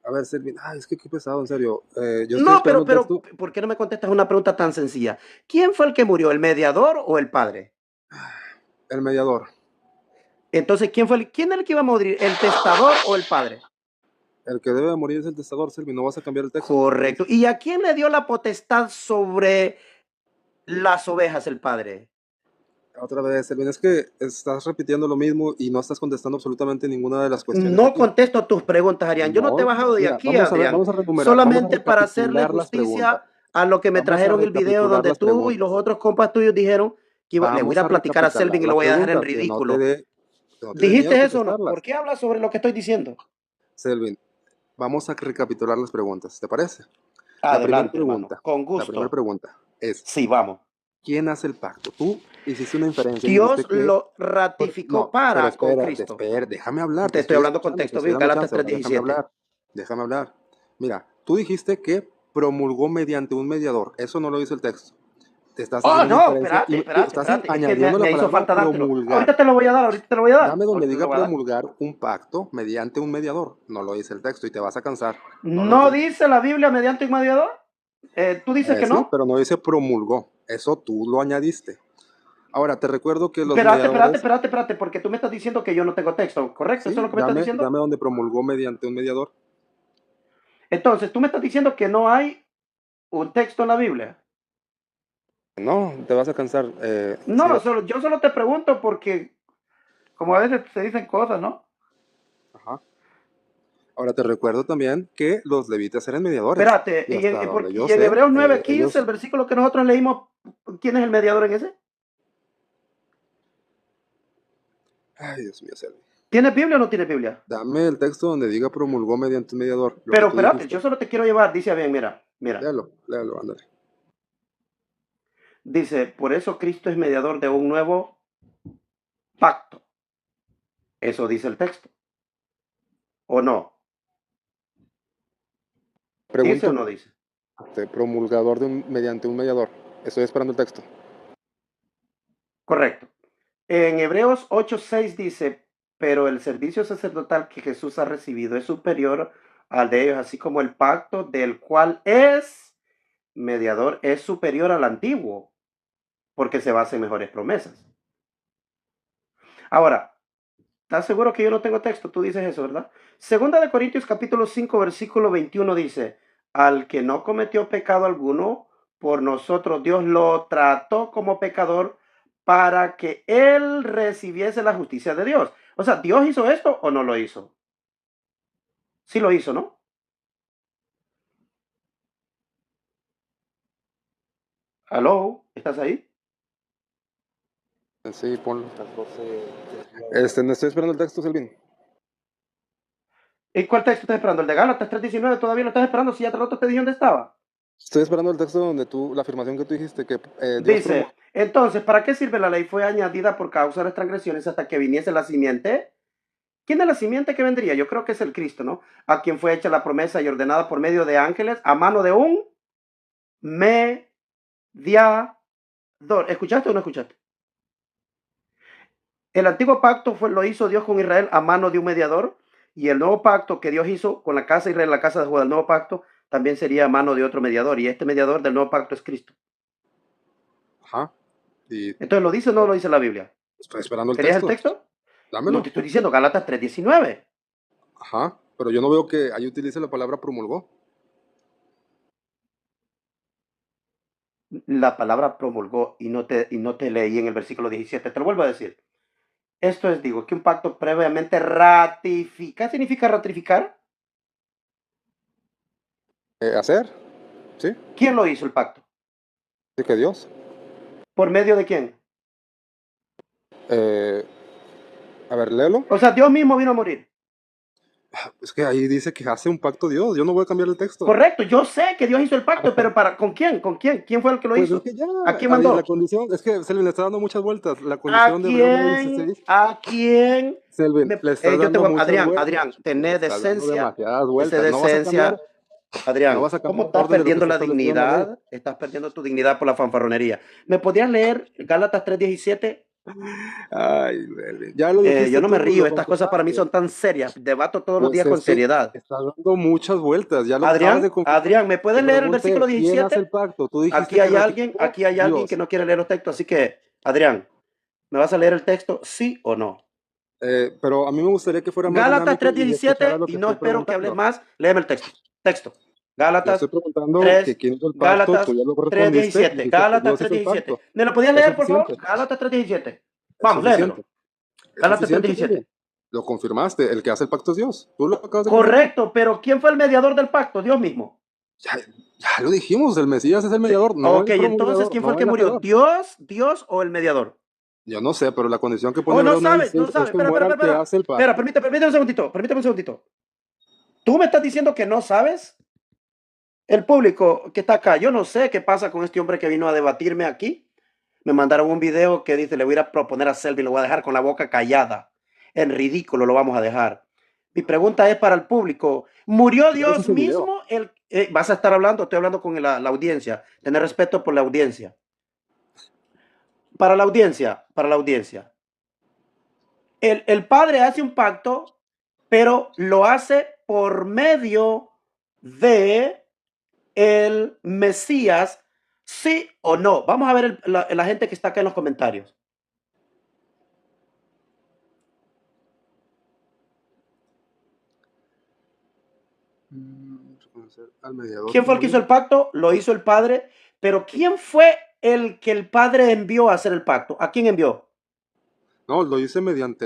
Speaker 1: A ver, Selvin. Ay, es que qué pesado, en serio. Yo estoy
Speaker 2: No,
Speaker 1: esperando un texto.
Speaker 2: ¿por qué no me contestas una pregunta tan sencilla? ¿Quién fue el que murió, el mediador o el padre?
Speaker 1: El mediador.
Speaker 2: Entonces, ¿quién es el que iba a morir, el testador o el padre?
Speaker 1: El que debe morir es el testador, Selvin. No vas a cambiar el texto. Lo
Speaker 2: Correcto.
Speaker 1: dice.
Speaker 2: ¿Y a quién le dio la potestad sobre las ovejas el padre?
Speaker 1: Otra vez, Selvin. Es que estás repitiendo lo mismo y no estás contestando absolutamente ninguna de las cuestiones
Speaker 2: No
Speaker 1: aquí.
Speaker 2: contesto tus preguntas, Adrián. Yo no te he
Speaker 1: No,
Speaker 2: bajado de
Speaker 1: mira,
Speaker 2: aquí,
Speaker 1: vamos a ver,
Speaker 2: Adrián.
Speaker 1: vamos a renumerar, vamos a
Speaker 2: Solamente para hacerle
Speaker 1: recapitular las preguntas.
Speaker 2: justicia a lo que me
Speaker 1: Vamos a
Speaker 2: trajeron el video
Speaker 1: recapitular
Speaker 2: donde
Speaker 1: las
Speaker 2: tú y los
Speaker 1: preguntas.
Speaker 2: otros compas tuyos dijeron que le voy a ir
Speaker 1: Vamos
Speaker 2: a
Speaker 1: a
Speaker 2: platicar a
Speaker 1: recapitular
Speaker 2: Selvin y lo
Speaker 1: las
Speaker 2: voy a dejar en
Speaker 1: preguntas,
Speaker 2: ridículo.
Speaker 1: que no te dé miedo
Speaker 2: ¿Dijiste eso o no? ¿Por
Speaker 1: contestarlas.
Speaker 2: qué hablas sobre lo que estoy diciendo?
Speaker 1: Selvin, vamos a recapitular las preguntas, ¿te parece? La primera
Speaker 2: Adelante, hermano.
Speaker 1: pregunta,
Speaker 2: Con
Speaker 1: la primera
Speaker 2: gusto.
Speaker 1: pregunta es,
Speaker 2: Sí, vamos.
Speaker 1: ¿quién hace el pacto? Tú hiciste una inferencia y dijiste
Speaker 2: Dios
Speaker 1: que,
Speaker 2: lo ratificó
Speaker 1: no, pero
Speaker 2: para con
Speaker 1: espérate,
Speaker 2: Cristo.
Speaker 1: espérate, déjame hablar,
Speaker 2: Te
Speaker 1: te
Speaker 2: estoy
Speaker 1: estoy
Speaker 2: hablando
Speaker 1: escuchando, te
Speaker 2: contexto,
Speaker 1: estoy
Speaker 2: ¿vio?
Speaker 1: dando
Speaker 2: Gálatas
Speaker 1: chance, ahora
Speaker 2: tres
Speaker 1: déjame hablar. Mira, tú dijiste que promulgó mediante un mediador, eso no lo dice el texto. Te estás
Speaker 2: Oh,
Speaker 1: haciendo una
Speaker 2: no,
Speaker 1: inferencia y estás
Speaker 2: Es que
Speaker 1: añadiendo la
Speaker 2: me hizo
Speaker 1: palabra
Speaker 2: falta dártelo.
Speaker 1: promulgar.
Speaker 2: Ahorita te lo voy a dar, ahorita te lo voy a dar.
Speaker 1: Dame donde
Speaker 2: Ahorita te lo
Speaker 1: diga
Speaker 2: voy a dar.
Speaker 1: promulgar un pacto mediante un mediador. No lo dice el texto y te vas a cansar. No lo
Speaker 2: ¿No
Speaker 1: entiendo.
Speaker 2: dice la Biblia mediante un mediador? ¿Tú dices que
Speaker 1: Sí,
Speaker 2: no?
Speaker 1: pero no dice promulgó. Eso tú lo añadiste. Ahora, te recuerdo que los mediadores,
Speaker 2: Espérate, porque tú me estás diciendo que yo no tengo texto, ¿correcto? ¿Eso es
Speaker 1: sí,
Speaker 2: lo que me estás diciendo?
Speaker 1: dame donde promulgó mediante un mediador.
Speaker 2: Entonces, tú me estás diciendo que no hay un texto en la Biblia.
Speaker 1: No, te vas a cansar. Si
Speaker 2: No, yo solo te pregunto porque, como a veces se dicen cosas, ¿no?
Speaker 1: ajá. Ahora, te recuerdo también que los levitas eran mediadores.
Speaker 2: Espérate,
Speaker 1: Y hasta donde yo
Speaker 2: y en
Speaker 1: sé,
Speaker 2: Hebreos 9:15, el
Speaker 1: ellos...
Speaker 2: versículo que nosotros leímos, ¿quién es el mediador en ese?
Speaker 1: Ay, Dios mío, Selvi.
Speaker 2: ¿Tienes Biblia o no tienes Biblia?
Speaker 1: Dame el texto donde diga promulgó mediante un mediador, lo que
Speaker 2: Pero
Speaker 1: tú
Speaker 2: espérate, yo
Speaker 1: dijiste.
Speaker 2: solo te quiero llevar, dice bien, mira, mira.
Speaker 1: Léalo, léalo, ándale.
Speaker 2: Dice, por eso Cristo es mediador de un nuevo pacto. Eso dice el texto. ¿O no? ¿Dice o
Speaker 1: Pregunto,
Speaker 2: no dice?
Speaker 1: promulgador mediante un mediador. Estoy esperando el texto.
Speaker 2: Correcto. En Hebreos 8:6 dice, pero el servicio sacerdotal que Jesús ha recibido es superior al de ellos, así como el pacto del cual es mediador es superior al antiguo, porque se basa en mejores promesas. Ahora, ¿estás seguro que yo no tengo texto? Tú dices eso, ¿verdad? Segunda de Corintios capítulo 5 versículo 21 dice, al que no cometió pecado alguno, por nosotros Dios lo trató como pecador para que él recibiese la justicia de Dios. O sea, ¿Dios hizo esto o no lo hizo? Sí lo hizo, ¿no? ¿Aló? ¿Estás ahí?
Speaker 1: Sí, ponlo. No estoy esperando el texto, Selvin.
Speaker 2: ¿Y cuál texto estás esperando? ¿El de Gálatas 3:19? ¿Todavía lo estás esperando? Si ya te rato te dije dónde estaba.
Speaker 1: Estoy esperando el texto donde la afirmación que tú dijiste, que Dios promulgó.
Speaker 2: Dice, entonces, ¿para qué sirve la ley? Fue añadida por causa de las transgresiones hasta que viniese la simiente. ¿Quién es la simiente que vendría? Yo creo que es el Cristo, ¿no? A quien fue hecha la promesa y ordenada por medio de ángeles a mano de un mediador. ¿Escuchaste o no escuchaste? El antiguo pacto lo hizo Dios con Israel a mano de un mediador, y el nuevo pacto que Dios hizo con la casa de Israel, la casa de Judá, el nuevo pacto, también sería a mano de otro mediador, y este mediador del nuevo pacto es Cristo.
Speaker 1: Ajá. Y
Speaker 2: Entonces, ¿lo dice o no lo dice la Biblia?
Speaker 1: estoy esperando el
Speaker 2: ¿Querías el
Speaker 1: texto.
Speaker 2: texto? No te
Speaker 1: Dámelo.
Speaker 2: estoy diciendo, Gálatas 3:19.
Speaker 1: Ajá. Pero yo no veo que ahí utilice la palabra promulgó.
Speaker 2: La palabra promulgó y no te leí en el versículo 17. Te lo vuelvo a decir. Esto es, digo, que un pacto previamente ratifica. ¿Qué significa ratificar?
Speaker 1: ¿Hacer? ¿Sí?
Speaker 2: ¿Quién lo hizo el pacto?
Speaker 1: ¿Sí que Dios?
Speaker 2: ¿Por medio de quién?
Speaker 1: Eh, a ver, léelo.
Speaker 2: O sea, Dios mismo vino a morir.
Speaker 1: Es que ahí dice que hace un pacto Dios. Yo no voy a cambiar el texto.
Speaker 2: Correcto, yo sé que Dios hizo el pacto, pero ¿con quién? ¿Con quién? ¿Quién fue el que lo
Speaker 1: Pues es
Speaker 2: hizo?
Speaker 1: que ya,
Speaker 2: ¿A quién
Speaker 1: ahí la
Speaker 2: mandó?
Speaker 1: condición, es que Selvin le está dando muchas vueltas. La
Speaker 2: ¿A
Speaker 1: condición de Hebreos
Speaker 2: quién?
Speaker 1: 9:16,
Speaker 2: ¿A quién?
Speaker 1: Selvin, le estás
Speaker 2: Yo te
Speaker 1: dando
Speaker 2: voy
Speaker 1: muchas
Speaker 2: Adrián,
Speaker 1: vueltas.
Speaker 2: Adrián,
Speaker 1: Le
Speaker 2: tené
Speaker 1: estás dando
Speaker 2: decencia,
Speaker 1: demasiadas
Speaker 2: ese
Speaker 1: vueltas.
Speaker 2: decencia.
Speaker 1: No
Speaker 2: Adrián,
Speaker 1: vas a
Speaker 2: ¿cómo
Speaker 1: cambiar el
Speaker 2: estás
Speaker 1: orden de lo que
Speaker 2: perdiendo
Speaker 1: está
Speaker 2: la
Speaker 1: establecido en la ley.
Speaker 2: dignidad? Estás perdiendo tu dignidad por la fanfarronería. ¿Me podrías leer Gálatas 3:17?
Speaker 1: Ay, Selvin, ya lo
Speaker 2: Yo
Speaker 1: dijiste
Speaker 2: no me
Speaker 1: tú,
Speaker 2: río,
Speaker 1: lo
Speaker 2: estas cosas para mí
Speaker 1: confirmaste.
Speaker 2: son tan serias. Debato todos los
Speaker 1: Pues
Speaker 2: días
Speaker 1: es
Speaker 2: con
Speaker 1: que
Speaker 2: seriedad.
Speaker 1: estás dando muchas vueltas. Ya lo acabas de
Speaker 2: Adrián,
Speaker 1: confirmar.
Speaker 2: Adrián, ¿me
Speaker 1: Te
Speaker 2: puedes leer el versículo
Speaker 1: pregunté, ¿quién hace el
Speaker 2: 17?
Speaker 1: pacto? Tú dijiste que ratificó
Speaker 2: Aquí hay alguien que
Speaker 1: Dios.
Speaker 2: no quiere leer los textos, así que, Adrián, ¿me vas a leer el texto, sí o no?
Speaker 1: Pero a mí me gustaría que fuera más
Speaker 2: Gálatas
Speaker 1: dinámico y escuchara
Speaker 2: 3:17,
Speaker 1: lo
Speaker 2: y
Speaker 1: que
Speaker 2: no
Speaker 1: estoy
Speaker 2: espero que hables
Speaker 1: preguntando.
Speaker 2: más, léeme el texto. Texto.
Speaker 1: Le estoy
Speaker 2: Gálatas
Speaker 1: preguntando que
Speaker 2: 3,
Speaker 1: quién hizo el pacto, tú
Speaker 2: Gálatas
Speaker 1: ya lo respondiste,
Speaker 2: 3:17,
Speaker 1: dijiste que
Speaker 2: Gálatas
Speaker 1: Dios hizo el
Speaker 2: 3:17.
Speaker 1: pacto.
Speaker 2: ¿Me lo podías
Speaker 1: Es
Speaker 2: leer, por favor?
Speaker 1: suficiente,
Speaker 2: Gálatas 3:17.
Speaker 1: es
Speaker 2: Vamos, léemelo.
Speaker 1: suficiente, es
Speaker 2: Gálatas
Speaker 1: suficiente, Silvia.
Speaker 2: 3:17.
Speaker 1: Lo confirmaste, el que hace el pacto es Dios. Tú lo acabas de confirmar.
Speaker 2: Correcto, pero ¿quién fue el mediador del pacto? Dios mismo.
Speaker 1: Ya, ya lo dijimos, el Mesías es el mediador, no
Speaker 2: Ok,
Speaker 1: el
Speaker 2: entonces,
Speaker 1: promulgador,
Speaker 2: ¿quién fue el
Speaker 1: no
Speaker 2: que
Speaker 1: el
Speaker 2: murió?
Speaker 1: hacedor.
Speaker 2: ¿Dios o el mediador?
Speaker 1: Yo no sé, pero la condición que pone
Speaker 2: Oh, no
Speaker 1: Hebreos
Speaker 2: sabes,
Speaker 1: 9:16
Speaker 2: no
Speaker 1: es
Speaker 2: sabes.
Speaker 1: que
Speaker 2: Espera,
Speaker 1: muera
Speaker 2: espera,
Speaker 1: el que
Speaker 2: espera.
Speaker 1: hace el
Speaker 2: Espera,
Speaker 1: pacto.
Speaker 2: permíteme un segundito, permíteme un segundito. ¿Tú me estás diciendo que no sabes? El público que está acá, yo no sé qué pasa con este hombre que vino a debatirme aquí. Me mandaron un video que dice, le voy a ir a proponer a Selby, lo voy a dejar con la boca callada. En ridículo lo vamos a dejar. Mi pregunta es para el público. ¿Murió
Speaker 1: ¿Quieres
Speaker 2: Dios
Speaker 1: ese video?
Speaker 2: mismo? ¿Vas a estar hablando? Estoy hablando con la audiencia. Tener respeto por la audiencia. Para la audiencia. El Padre hace un pacto, pero lo hace por medio de el Mesías, sí o no. Vamos a ver la gente que está acá en los comentarios.
Speaker 1: Reconocer al mediador
Speaker 2: ¿Quién fue
Speaker 1: como
Speaker 2: el que hizo
Speaker 1: Dios.
Speaker 2: el pacto? Lo hizo el Padre, pero ¿quién fue el que el Padre envió a hacer el pacto? ¿A quién envió?
Speaker 1: No, lo dice mediante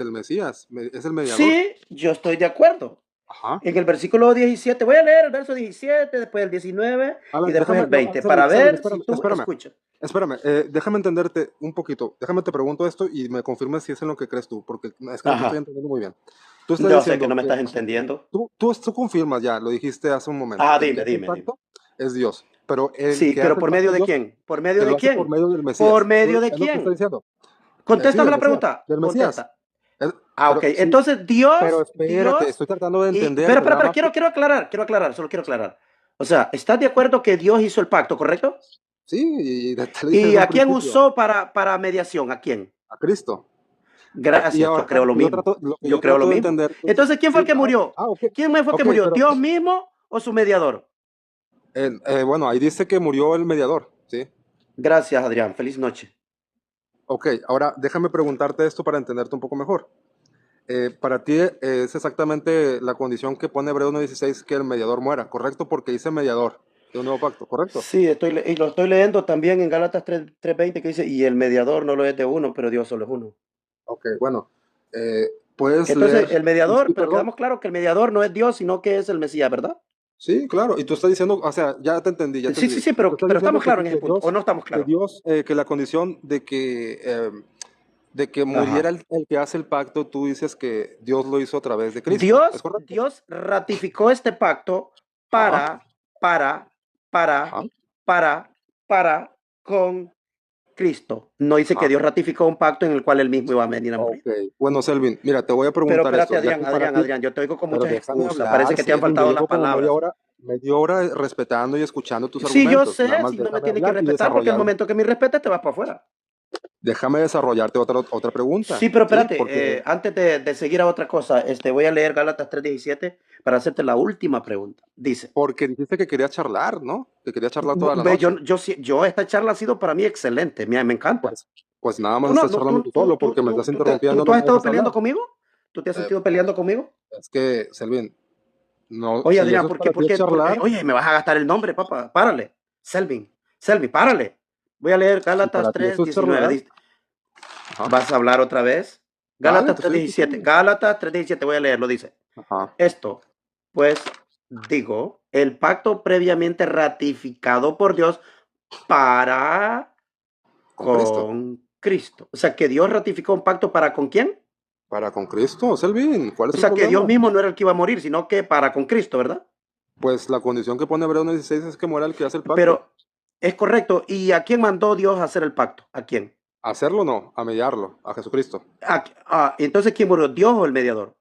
Speaker 1: el Mesías, es el mediador.
Speaker 2: Sí, yo estoy de acuerdo.
Speaker 1: Ajá.
Speaker 2: En el versículo 17, voy a leer el verso 17, después el 19
Speaker 1: A
Speaker 2: y
Speaker 1: ver,
Speaker 2: después el 20,
Speaker 1: Selvin,
Speaker 2: para
Speaker 1: Selvin,
Speaker 2: ver si tú
Speaker 1: espérame.
Speaker 2: escuchas.
Speaker 1: Espérame, déjame entenderte un poquito. Déjame te pregunto esto y me confirmes si es en lo que crees tú, porque es que no te estoy
Speaker 2: Ajá.
Speaker 1: entendiendo muy bien. Tú estás
Speaker 2: Yo sé que
Speaker 1: diciendo
Speaker 2: no me
Speaker 1: que
Speaker 2: estás entendiendo.
Speaker 1: tú confirmas ya, lo dijiste hace un momento, que el que hace el
Speaker 2: Dime.
Speaker 1: pacto es Dios, pero el
Speaker 2: Sí,
Speaker 1: que
Speaker 2: pero
Speaker 1: hace el
Speaker 2: ¿por
Speaker 1: pacto
Speaker 2: medio
Speaker 1: es
Speaker 2: de
Speaker 1: Dios,
Speaker 2: quién? ¿Por medio
Speaker 1: que
Speaker 2: de
Speaker 1: lo hace por
Speaker 2: quién?
Speaker 1: medio del
Speaker 2: ¿Por
Speaker 1: Mesías.
Speaker 2: medio de
Speaker 1: Es lo que estoy
Speaker 2: quién?
Speaker 1: diciendo. Sí,
Speaker 2: Contéstame
Speaker 1: del
Speaker 2: la
Speaker 1: Mesías,
Speaker 2: pregunta.
Speaker 1: del Mesías.
Speaker 2: Contesta.
Speaker 1: Es-
Speaker 2: Ok.
Speaker 1: pero sí,
Speaker 2: Entonces
Speaker 1: pero espérate,
Speaker 2: Dios,
Speaker 1: estoy tratando de
Speaker 2: y, pero,
Speaker 1: entenderte,
Speaker 2: pero,
Speaker 1: nada
Speaker 2: pero
Speaker 1: más que
Speaker 2: quiero aclarar, solo quiero aclarar. O sea, ¿estás de acuerdo que Dios hizo el pacto, correcto?
Speaker 1: sí, y te lo dije
Speaker 2: ¿Y
Speaker 1: desde un
Speaker 2: a quién
Speaker 1: principio,
Speaker 2: usó para mediación? ¿A quién?
Speaker 1: a Cristo. Y
Speaker 2: Gracias, yo
Speaker 1: ahora
Speaker 2: creo lo mismo.
Speaker 1: lo que
Speaker 2: Yo
Speaker 1: yo
Speaker 2: creo lo
Speaker 1: trato de
Speaker 2: mismo.
Speaker 1: entender es,
Speaker 2: Entonces, ¿quién fue
Speaker 1: sí,
Speaker 2: el que murió?
Speaker 1: ok,
Speaker 2: ¿Quién fue el que
Speaker 1: ok,
Speaker 2: murió?
Speaker 1: pero
Speaker 2: ¿Dios mismo o su mediador?
Speaker 1: bueno, ahí dice que murió el mediador, ¿sí?
Speaker 2: Gracias, Adrián. Feliz noche.
Speaker 1: Ok, ahora déjame preguntarte esto para entenderte un poco mejor. Para ti es exactamente la condición que pone Hebreos 1:16 que el mediador muera, ¿correcto? Porque dice mediador de un nuevo pacto, ¿correcto?
Speaker 2: Sí, y lo estoy leyendo también en Gálatas 3:20 que dice, y el mediador no lo es de uno, pero Dios solo es uno.
Speaker 1: Ok, bueno, puedes
Speaker 2: Entonces,
Speaker 1: leer,
Speaker 2: el
Speaker 1: y
Speaker 2: mediador,
Speaker 1: sí,
Speaker 2: pero
Speaker 1: perdón,
Speaker 2: quedamos claro que el mediador no es Dios, sino que es el Mesías, ¿verdad?
Speaker 1: sí, claro, y tú estás diciendo, o sea, ya te entendí.
Speaker 2: Sí,
Speaker 1: Tú estás
Speaker 2: pero
Speaker 1: diciendo
Speaker 2: estamos claros en ese punto, ¿o no estamos
Speaker 1: Que
Speaker 2: claros?
Speaker 1: Dios, que la condición de que muriera
Speaker 2: Ajá.
Speaker 1: el que hace el pacto, tú dices que Dios lo hizo a través de Cristo, ¿es correcto?
Speaker 2: Dios ratificó este pacto
Speaker 1: Ajá,
Speaker 2: para, para, para,
Speaker 1: ajá,
Speaker 2: para, para con Cristo. No dice que
Speaker 1: ajá.
Speaker 2: Dios ratificó un pacto en el cual él mismo iba a venir a morir.
Speaker 1: Ok, bueno, Selvin, mira, te voy a
Speaker 2: Pero
Speaker 1: preguntar
Speaker 2: espérate,
Speaker 1: esto, ya que para ti,
Speaker 2: Adrián, yo te oigo con
Speaker 1: pero
Speaker 2: muchas
Speaker 1: déjame
Speaker 2: excusas. Parece
Speaker 1: hablar,
Speaker 2: que te han
Speaker 1: Selvin, ya
Speaker 2: faltado las
Speaker 1: llevo como
Speaker 2: palabras.
Speaker 1: media hora respetando y escuchando tus
Speaker 2: Sí, yo
Speaker 1: argumentos, nada
Speaker 2: sé,
Speaker 1: más
Speaker 2: si no me
Speaker 1: déjame
Speaker 2: tienes que
Speaker 1: hablar y
Speaker 2: respetar, porque al momento que me respetes te vas para afuera.
Speaker 1: déjame desarrollarte otra pregunta,
Speaker 2: Sí, pero
Speaker 1: ¿sí?
Speaker 2: espérate,
Speaker 1: Porque,
Speaker 2: antes de seguir a otra cosa, voy a leer Gálatas 3:17 para hacerte la última pregunta. Dice,
Speaker 1: porque dijiste que querías charlar, ¿no? Que querías charlar toda la noche.
Speaker 2: esta charla ha sido para mí excelente, me encanta.
Speaker 1: Pues, pues nada más
Speaker 2: ¿Tú no,
Speaker 1: estás
Speaker 2: no,
Speaker 1: charlando tú solo porque me estás interrumpiendo,
Speaker 2: tú
Speaker 1: no
Speaker 2: has
Speaker 1: me
Speaker 2: estado
Speaker 1: dejas hablar.
Speaker 2: peleando conmigo? ¿Tú te has sentido
Speaker 1: Pues,
Speaker 2: peleando conmigo?
Speaker 1: es que, Selvin, no,
Speaker 2: Oye,
Speaker 1: si
Speaker 2: Adrián,
Speaker 1: eso es para ti es charlar,
Speaker 2: oye, me vas a gastar el nombre, papá, párale. Selvi, párale. Voy a leer
Speaker 1: si
Speaker 2: Gálatas
Speaker 1: para ti eso es
Speaker 2: 3:19.
Speaker 1: charlar, ajá,
Speaker 2: ¿Vas a hablar otra vez?
Speaker 1: dale,
Speaker 2: Gálatas
Speaker 1: te estoy
Speaker 2: 3:17.
Speaker 1: escuchando.
Speaker 2: Gálatas 3:17, voy a leerlo, dice.
Speaker 1: Ajá,
Speaker 2: Esto, pues, digo, el pacto previamente ratificado por Dios para
Speaker 1: con Cristo.
Speaker 2: con Cristo. O sea, que Dios ratificó un pacto para con quién?
Speaker 1: Para con Cristo, Selvin, ¿cuál
Speaker 2: O
Speaker 1: es el
Speaker 2: sea, que Dios
Speaker 1: problema?
Speaker 2: mismo no era el que iba a morir, sino que para con Cristo, ¿verdad?
Speaker 1: Pues la condición que pone Hebreos 16 es que muera el que hace el pacto.
Speaker 2: Pero es correcto. ¿Y a quién mandó Dios a hacer el pacto? ¿A quién?
Speaker 1: Hacerlo no, a mediarlo, a Jesucristo.
Speaker 2: Entonces, ¿quién murió? ¿Dios o el mediador?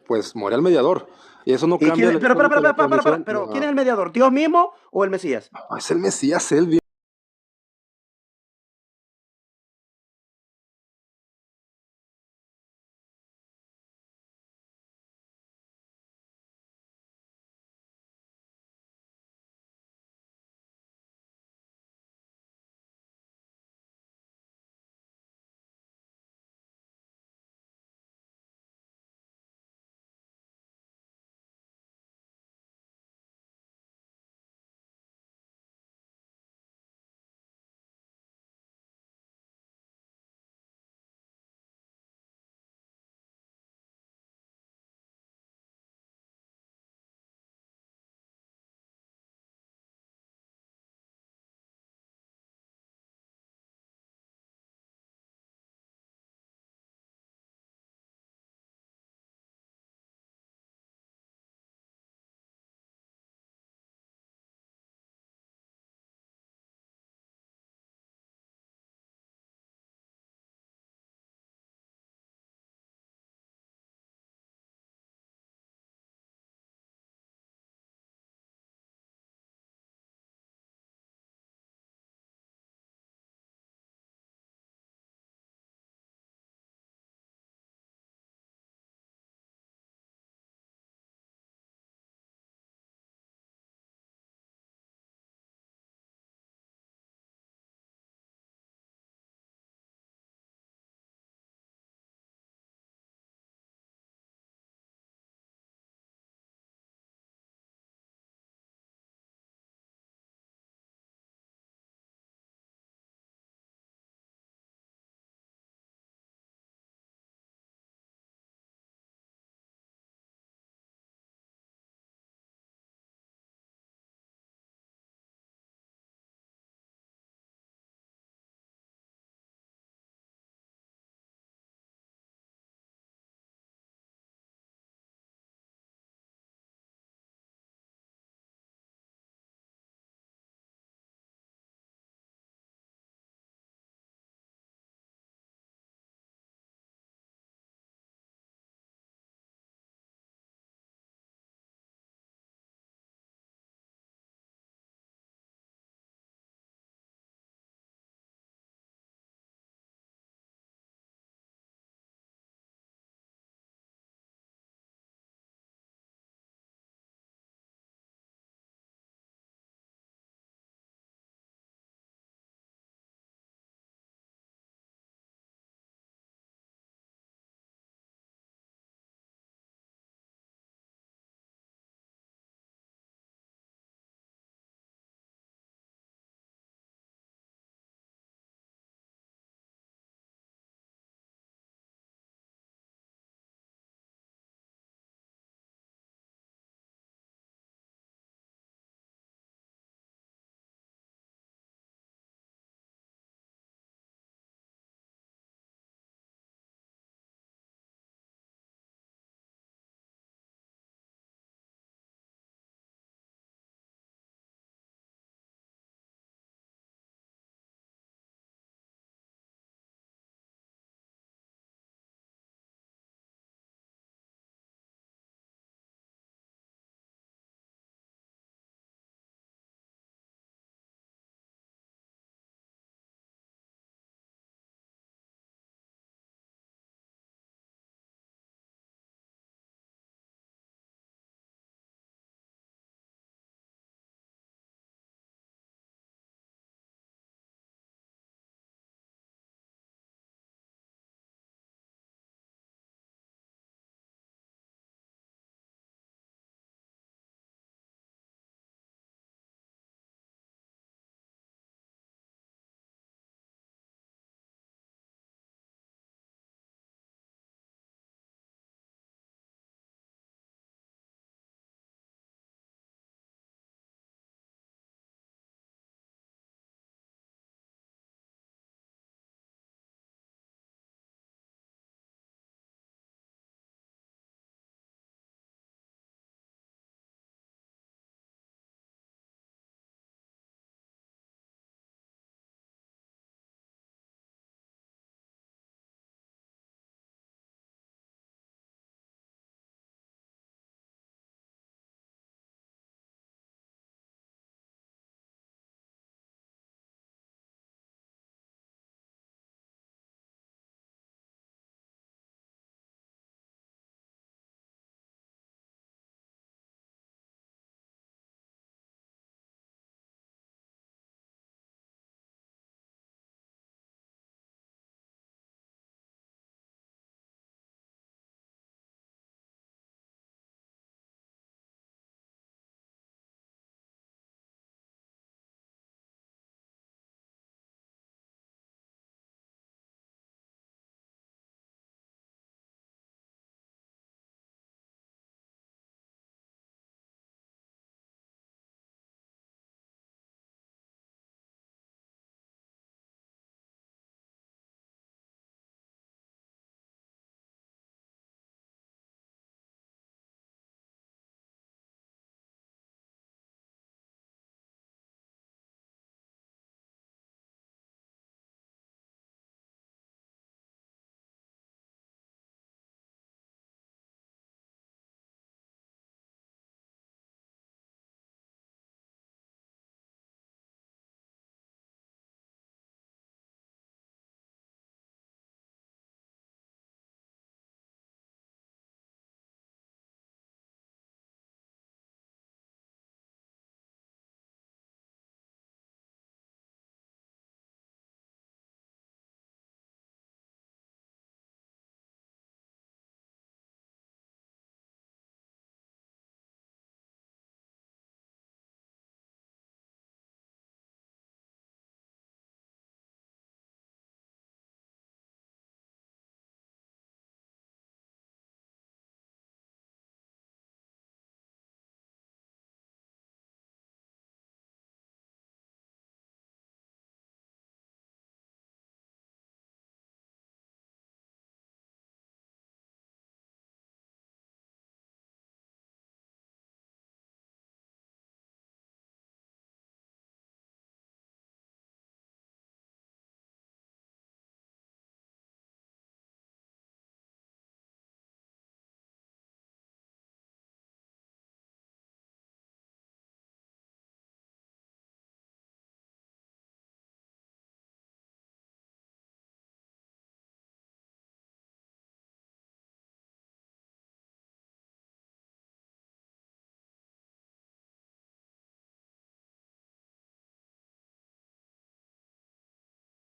Speaker 1: Pues muere el mediador. Y eso no
Speaker 2: ¿Y
Speaker 1: cambia
Speaker 2: quién?
Speaker 1: el
Speaker 2: Pero,
Speaker 1: hecho de que la
Speaker 2: para,
Speaker 1: condición.
Speaker 2: pero ¿quién es el mediador? ¿Dios mismo o el Mesías?
Speaker 1: Es el Mesías, Selvin.